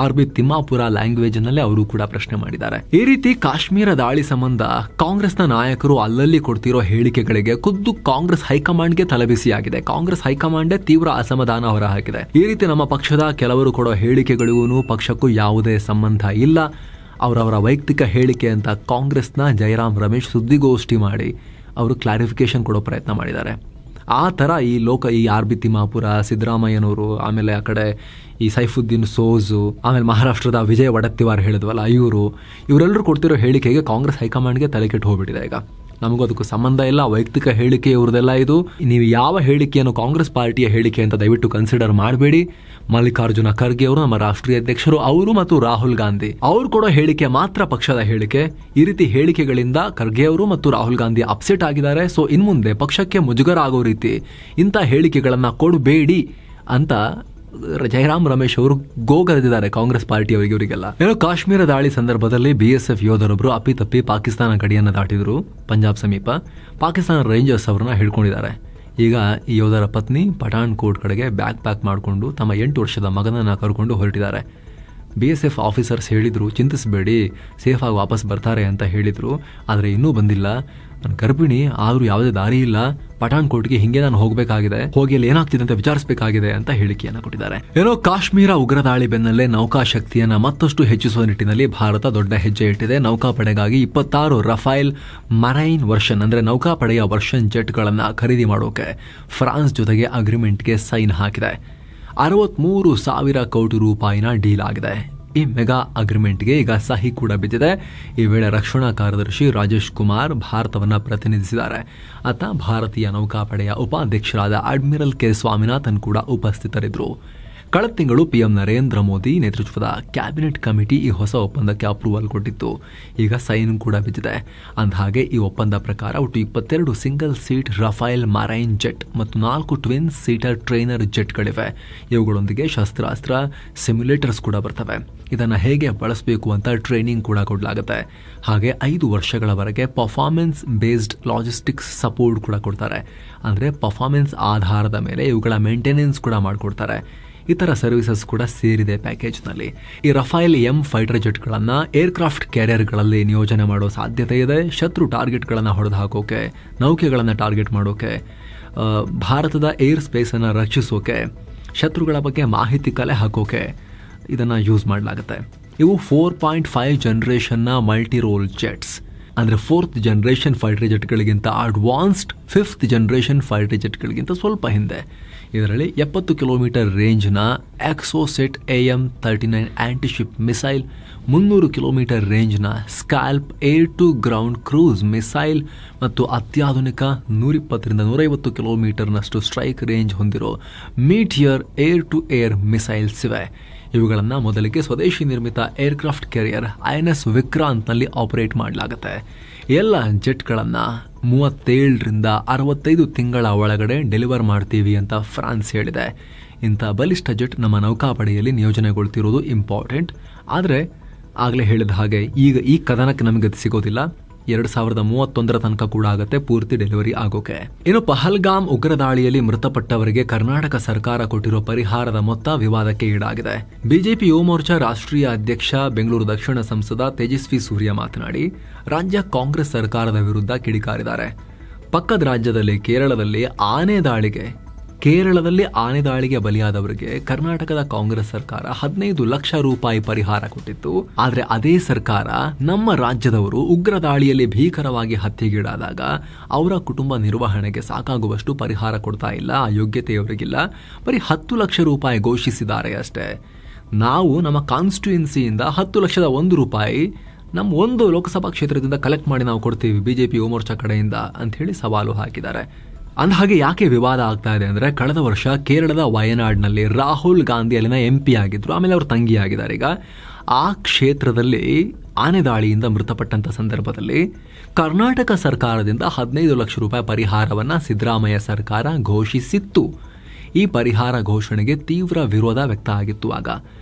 RB ತಿಮ್ಮಾಪುರ ಲ್ಯಾಂಗ್ವೇಜ್ ನಲ್ಲೇ ಅವರು ಕೂಡ ಪ್ರಶ್ನೆ ಮಾಡಿದ್ದಾರೆ. ಈ ರೀತಿ ಕಾಶ್ಮೀರ ದಾಳಿ ಸಂಬಂಧ ಕಾಂಗ್ರೆಸ್ನ ನಾಯಕರು ಅಲ್ಲಲ್ಲಿ ಕೊಡ್ತಿರೋ ಹೇಳಿಕೆಗಳಿಗೆ ಖುದ್ದು ಕಾಂಗ್ರೆಸ್ ಹೈಕಮಾಂಡ್ಗೆ ತಲೆಬಿಸಿಯಾಗಿದೆ. ಕಾಂಗ್ರೆಸ್ ಹೈಕಮಾಂಡೇ ತೀವ್ರ ಅಸಮಾಧಾನ ಹೊರಹಾಕಿದೆ. ಈ ರೀತಿ ನಮ್ಮ ಪಕ್ಷದ ಕೆಲವರು ಕೊಡೋ ಹೇಳಿಕೆಗಳಿಗೂ ಪಕ್ಷಕ್ಕೂ ಯಾವುದೇ ಸಂಬಂಧ ಇಲ್ಲ, ಅವರವರ ವೈಯಕ್ತಿಕ ಹೇಳಿಕೆ ಅಂತ ಕಾಂಗ್ರೆಸ್ನ ಜಯರಾಮ್ ರಮೇಶ್ ಸುದ್ದಿಗೋಷ್ಠಿ ಮಾಡಿ ಅವರು ಕ್ಲಾರಿಫಿಕೇಶನ್ ಕೊಡೋ ಪ್ರಯತ್ನ ಮಾಡಿದ್ದಾರೆ. ಆ ಥರ ಈ RB ತಿಮ್ಮಾಪುರ, ಸಿದ್ದರಾಮಯ್ಯನವರು, ಆಮೇಲೆ ಆ ಕಡೆ ಈ ಸೈಫುದ್ದೀನ್ ಸೋಜು, ಆಮೇಲೆ ಮಹಾರಾಷ್ಟ್ರದ ವಿಜಯ್ ವಡತ್ತಿವಾರ್ ಹೇಳಿದ್ವಲ್ಲ ಇವರೆಲ್ಲರೂ ಕೊಡ್ತಿರೋ ಹೇಳಿಕೆಗೆ ಕಾಂಗ್ರೆಸ್ ಹೈಕಮಾಂಡ್ಗೆ ತಲೆ ಕೆಟ್ಟು ಹೋಗ್ಬಿಟ್ಟಿದೆ. ಈಗ ನಮಗೂ ಅದಕ್ಕೂ ಸಂಬಂಧ ಇಲ್ಲ, ವೈಯಕ್ತಿಕ ಹೇಳಿಕೆ ಇವ್ರದೆಲ್ಲ ಇದು. ನೀವು ಯಾವ ಹೇಳಿಕೆಯನ್ನು ಕಾಂಗ್ರೆಸ್ ಪಾರ್ಟಿಯ ಹೇಳಿಕೆ ಅಂತ ದಯವಿಟ್ಟು ಕನ್ಸಿಡರ್ ಮಾಡಬೇಡಿ. ಮಲ್ಲಿಕಾರ್ಜುನ ಖರ್ಗೆ ಅವರು, ನಮ್ಮ ರಾಷ್ಟ್ರೀಯ ಅಧ್ಯಕ್ಷರು, ಅವರು ಮತ್ತು ರಾಹುಲ್ ಗಾಂಧಿ ಅವ್ರು ಕೊಡೋ ಹೇಳಿಕೆ ಮಾತ್ರ ಪಕ್ಷದ ಹೇಳಿಕೆ. ಈ ರೀತಿ ಹೇಳಿಕೆಗಳಿಂದ ಖರ್ಗೆ ಅವರು ಮತ್ತು ರಾಹುಲ್ ಗಾಂಧಿ ಅಪ್ಸೆಟ್ ಆಗಿದ್ದಾರೆ. ಸೊ ಇನ್ಮುಂದೆ ಪಕ್ಷಕ್ಕೆ ಮುಜುಗರ ಆಗೋ ರೀತಿ ಇಂಥ ಹೇಳಿಕೆಗಳನ್ನ ಕೊಡಬೇಡಿ ಅಂತ ಜಯರಾಮ್ ರಮೇಶ್ ಅವರು ಗೋಗರೆದಿದ್ದಾರೆ ಕಾಂಗ್ರೆಸ್ ಪಾರ್ಟಿಯವರಿಗೆ. ಇವರಿಗೆಲ್ಲ ಏನೋ ಕಾಶ್ಮೀರ ದಾಳಿ ಸಂದರ್ಭದಲ್ಲಿ BSF ಯೋಧರೊಬ್ಬರು ಅಪ್ಪಿತಪ್ಪಿ ಪಾಕಿಸ್ತಾನ ಗಡಿಯನ್ನು ದಾಟಿದ್ರು. ಪಂಜಾಬ್ ಸಮೀಪ ಪಾಕಿಸ್ತಾನ ರೇಂಜರ್ಸ್ ಅವರನ್ನ ಹಿಡ್ಕೊಂಡಿದ್ದಾರೆ. ಈಗ ಈ ಯೋಧರ ಪತ್ನಿ ಪಠಾಣ್ ಕೋಟ್ ಕಡೆಗೆ ಬ್ಯಾಗ್ ಪ್ಯಾಕ್ ಮಾಡಿಕೊಂಡು ತಮ್ಮ 8 ವರ್ಷದ ಮಗನನ್ನು ಕರ್ಕೊಂಡು ಹೊರಟಿದ್ದಾರೆ. BSF ಆಫೀಸರ್ಸ್ ಹೇಳಿದ್ರು, ಚಿಂತಿಸಬೇಡಿ, ಸೇಫಾಗಿ ವಾಪಸ್ ಬರ್ತಾರೆ ಅಂತ ಹೇಳಿದ್ರು. ಆದರೆ ಇನ್ನೂ ಬಂದಿಲ್ಲ, ನಾನು ಗರ್ಭಿಣಿ, ಆದರೂ ಯಾವುದೇ ದಾರಿ ಇಲ್ಲ, ಪಠಾಣ್ ಕೋಟ್ಗೆ ಹಿಂಗೆ ನಾನು ಹೋಗಬೇಕಾಗಿದೆ, ಹೋಗಿ ಅಲ್ಲಿ ಏನಾಗ್ತಿದೆ ಅಂತ ವಿಚಾರಿಸಬೇಕಾಗಿದೆ ಅಂತ ಹೇಳಿಕೆಯನ್ನು ಕೊಟ್ಟಿದ್ದಾರೆ. ಏನೋ ಕಾಶ್ಮೀರ ಉಗ್ರ ದಾಳಿ ಬೆನ್ನಲ್ಲೇ ನೌಕಾ ಶಕ್ತಿಯನ್ನ ಮತ್ತಷ್ಟು ಹೆಚ್ಚಿಸುವ ನಿಟ್ಟಿನಲ್ಲಿ ಭಾರತ ದೊಡ್ಡ ಹೆಜ್ಜೆ ಇಟ್ಟಿದೆ. ನೌಕಾಪಡೆಗಾಗಿ 26 ರಫೈಲ್ ಮರೈನ್ ವರ್ಷನ್ ಅಂದ್ರೆ ನೌಕಾಪಡೆಯ ವರ್ಷನ್ ಜೆಟ್ಗಳನ್ನು ಖರೀದಿ ಮಾಡೋಕೆ ಫ್ರಾನ್ಸ್ ಜೊತೆಗೆ ಅಗ್ರಿಮೆಂಟ್ಗೆ ಸೈನ್ ಹಾಕಿದೆ. 63,000 ಕೋಟಿ ರೂಪಾಯಿನ ಡೀಲ್ ಆಗಿದೆ. ಈ ಮೆಗಾ ಅಗ್ರಿಮೆಂಟ್ಗೆ ಈಗ ಸಹಿ ಕೂಡ ಬಿದ್ದಿದೆ. ಈ ವೇಳೆ ರಕ್ಷಣಾ ಕಾರ್ಯದರ್ಶಿ ರಾಜೇಶ್ ಕುಮಾರ್ ಭಾರತವನ್ನ ಪ್ರತಿನಿಧಿಸಿದ್ದಾರೆ. ಆತ ಭಾರತೀಯ ನೌಕಾಪಡೆಯ ಉಪಾಧ್ಯಕ್ಷರಾದ ಅಡ್ಮಿರಲ್ ಕೆ ಸ್ವಾಮಿನಾಥನ್ ಕೂಡ ಉಪಸ್ಥಿತರಿದ್ದರು. ಕಳೆದ ತಿಂಗಳು PM ನರೇಂದ್ರ ಮೋದಿ ನೇತೃತ್ವದ ಕ್ಯಾಬಿನೆಟ್ ಕಮಿಟಿ ಈ ಹೊಸ ಒಪ್ಪಂದಕ್ಕೆ ಅಪ್ರೂವಲ್ ಕೊಟ್ಟಿತ್ತು. ಈಗ ಸೈನ್ ಕೂಡ ಬಿದ್ದಿದೆ. ಅಂದಹಾಗೆ ಈ ಒಪ್ಪಂದ ಪ್ರಕಾರ ಒಟ್ಟು 22 single seat Raphael marine jet ಮತ್ತು 4 ಟ್ವಿನ್ ಸೀಟರ್ ಟ್ರೈನರ್ ಜೆಟ್ಗಳಿವೆ. ಇವುಗಳೊಂದಿಗೆ ಶಸ್ತ್ರಾಸ್ತ್ರ ಸಿಮ್ಯುಲೇಟರ್ಸ್ ಕೂಡ ಬರ್ತವೆ. ಇದನ್ನು ಹೇಗೆ ಬಳಸಬೇಕು ಅಂತ ಟ್ರೈನಿಂಗ್ ಕೂಡ ಕೊಡಲಾಗುತ್ತೆ. ಹಾಗೆ 5 ವರ್ಷಗಳವರೆಗೆ ಪರ್ಫಾರ್ಮೆನ್ಸ್ ಬೇಸ್ಡ್ ಲಾಜಿಸ್ಟಿಕ್ಸ್ ಸಪೋರ್ಟ್ ಕೂಡ ಕೊಡ್ತಾರೆ. ಅಂದರೆ ಪರ್ಫಾರ್ಮೆನ್ಸ್ ಆಧಾರದ ಮೇಲೆ ಇವುಗಳ ಮೇಂಟೆನೆನ್ಸ್ ಕೂಡ ಮಾಡಿಕೊಡ್ತಾರೆ. ಇತರ ಸರ್ವಿಸಸ್ ಕೂಡ ಸೇರಿದೆ ಪ್ಯಾಕೇಜ್ನಲ್ಲಿ. ಈ ರಫೈಲ್ M ಫೈಟರ್ ಜೆಟ್ಗಳನ್ನು ಏರ್ಕ್ರಾಫ್ಟ್ ಕ್ಯಾರಿಯರ್ಗಳಲ್ಲಿ ನಿಯೋಜನೆ ಮಾಡೋ ಸಾಧ್ಯತೆ ಇದೆ. ಶತ್ರು ಟಾರ್ಗೆಟ್ಗಳನ್ನು ಹೊಡೆದು ಹಾಕೋಕೆ, ನೌಕೆಗಳನ್ನು ಟಾರ್ಗೆಟ್ ಮಾಡೋಕೆ, ಭಾರತದ ಏರ್ ಸ್ಪೇಸನ್ನು ರಕ್ಷಿಸೋಕೆ, ಶತ್ರುಗಳ ಬಗ್ಗೆ ಮಾಹಿತಿ ಕಲೆ ಹಾಕೋಕೆ ಇದನ್ನು ಯೂಸ್ ಮಾಡಲಾಗುತ್ತೆ. ಇವು 4.5 ಜನರೇಷನ್ನ ಮಲ್ಟಿ ರೋಲ್ ಜೆಟ್ಸ್. ಅಂದರೆ 4th ಜನರೇಷನ್ ಫೈಟರ್ ಜೆಟ್ಗಳಿಗಿಂತ ಅಡ್ವಾನ್ಸ್ಡ್ 5th ಜನರೇಷನ್ ಫೈಟರ್ ಜೆಟ್ಗಳಿಗಿಂತ ಸ್ವಲ್ಪ ಹಿಂದೆ. ಇದರಲ್ಲಿ 70 ಕಿಲೋಮೀಟರ್ ರೇಂಜ್ನ Exocet AM-39 antiship missile, 300 kilometre ರೇಂಜ್ನ Scalp air to ground cruise missile ಮತ್ತು ಅತ್ಯಾಧುನಿಕ 120ರಿಂದ 150 ಕಿಲೋಮೀಟರ್ನಷ್ಟು ಸ್ಟ್ರೈಕ್ ರೇಂಜ್ ಹೊಂದಿರೋ Meteor air to air missiles ಇವೆ. ಇವುಗಳನ್ನು ಮೊದಲಿಗೆ ಸ್ವದೇಶಿ ನಿರ್ಮಿತ ಏರ್ಕ್ರಾಫ್ಟ್ ಕ್ಯಾರಿಯರ್ INS ವಿಕ್ರಾಂತ್ನಲ್ಲಿ ಆಪರೇಟ್ ಮಾಡಲಾಗುತ್ತೆ. ಎಲ್ಲ ಜೆಟ್ಗಳನ್ನು 37ರಿಂದ 65 ತಿಂಗಳ ಒಳಗಡೆ ಡೆಲಿವರ್ ಮಾಡ್ತೀವಿ ಅಂತ ಫ್ರಾನ್ಸ್ ಹೇಳಿದೆ. ಇಂಥ ಬಲಿಷ್ಠ ಜೆಟ್ ನಮ್ಮ ನೌಕಾಪಡೆಯಲ್ಲಿ ನಿಯೋಜನೆಗೊಳ್ತಿರೋದು ಇಂಪಾರ್ಟೆಂಟ್. ಆದರೆ ಆಗಲೇ ಹೇಳಿದ ಹಾಗೆ ಈಗ ಈ ಕದನಕ್ಕೆ ನಮಗೆ ಸಿಗೋದಿಲ್ಲ. 2031 ತನಕ ಕೂಡ ಆಗುತ್ತೆ ಪೂರ್ತಿ ಡೆಲಿವರಿ ಆಗೋಕೆ. ಇನ್ನು ಪಹಲ್ಗಾಮ್ ಉಗ್ರ ದಾಳಿಯಲ್ಲಿ ಮೃತಪಟ್ಟವರಿಗೆ ಕರ್ನಾಟಕ ಸರ್ಕಾರ ಕೊಟ್ಟಿರೋ ಪರಿಹಾರದ ಮೊತ್ತ ವಿವಾದಕ್ಕೆ ಈಡಾಗಿದೆ. ಬಿಜೆಪಿ ಯುವ ಮೋರ್ಚಾ ರಾಷ್ಟ್ರೀಯ ಅಧ್ಯಕ್ಷ ಬೆಂಗಳೂರು ದಕ್ಷಿಣ ಸಂಸದ ತೇಜಸ್ವಿ ಸೂರ್ಯ ಮಾತನಾಡಿ ರಾಜ್ಯ ಕಾಂಗ್ರೆಸ್ ಸರ್ಕಾರದ ವಿರುದ್ಧ ಕಿಡಿಕಾರಿದ್ದಾರೆ. ಪಕ್ಕದ ರಾಜ್ಯದಲ್ಲಿ ಕೇರಳದಲ್ಲಿ ಆನೆ ದಾಳಿಗೆ ಬಲಿಯಾದವರಿಗೆ ಕರ್ನಾಟಕದ ಕಾಂಗ್ರೆಸ್ ಸರ್ಕಾರ 15 ಲಕ್ಷ ರೂಪಾಯಿ ಪರಿಹಾರ ಕೊಟ್ಟಿತ್ತು. ಆದರೆ ಅದೇ ಸರ್ಕಾರ ನಮ್ಮ ರಾಜ್ಯದವರು ಉಗ್ರ ದಾಳಿಯಲ್ಲಿ ಭೀಕರವಾಗಿ ಹತ್ಯೆಗೀಡಾದಾಗ ಅವರ ಕುಟುಂಬ ನಿರ್ವಹಣೆಗೆ ಸಾಕಾಗುವಷ್ಟು ಪರಿಹಾರ ಕೊಡ್ತಾ ಇಲ್ಲ. ಆ ಯೋಗ್ಯತೆಯವರಿಗಿಲ್ಲ. ಬರೀ 10 ಲಕ್ಷ ರೂಪಾಯಿ ಘೋಷಿಸಿದ್ದಾರೆ ಅಷ್ಟೇ. ನಾವು ನಮ್ಮ ಕಾನ್ಸ್ಟಿಟ್ಯೂಯೆನ್ಸಿಯಿಂದ 10 ಲಕ್ಷದ 1 ರೂಪಾಯಿ ನಮ್ಮ ಒಂದು ಲೋಕಸಭಾ ಕ್ಷೇತ್ರದಿಂದ ಕಲೆಕ್ಟ್ ಮಾಡಿ ನಾವು ಕೊಡ್ತೀವಿ ಬಿಜೆಪಿ ಯುವ ಮೋರ್ಚಾ ಕಡೆಯಿಂದ ಅಂತ ಹೇಳಿ ಸವಾಲು ಹಾಕಿದ್ದಾರೆ. ಅಂದಹಾಗೆ ಯಾಕೆ ವಿವಾದ ಆಗ್ತಾ ಇದೆ ಅಂದರೆ ಕಳೆದ ವರ್ಷ ಕೇರಳದ ವಯನಾಡ್ನಲ್ಲಿ ರಾಹುಲ್ ಗಾಂಧಿ ಅಲ್ಲಿನ MP ಆಗಿದ್ರು. ಆಮೇಲೆ ಅವರು ತಂಗಿ ಆಗಿದ್ದಾರೆ. ಈಗ ಆ ಕ್ಷೇತ್ರದಲ್ಲಿ ಆನೆ ದಾಳಿಯಿಂದ ಮೃತಪಟ್ಟಂತ ಸಂದರ್ಭದಲ್ಲಿ ಕರ್ನಾಟಕ ಸರ್ಕಾರದಿಂದ 15 ಲಕ್ಷ ರೂಪಾಯಿ ಪರಿಹಾರವನ್ನ ಸಿದ್ದರಾಮಯ್ಯ ಸರ್ಕಾರ ಘೋಷಿಸಿತ್ತು. ಈ ಪರಿಹಾರ ಘೋಷಣೆಗೆ ತೀವ್ರ ವಿರೋಧ ವ್ಯಕ್ತ ಆಗಿತ್ತು. ಆಗ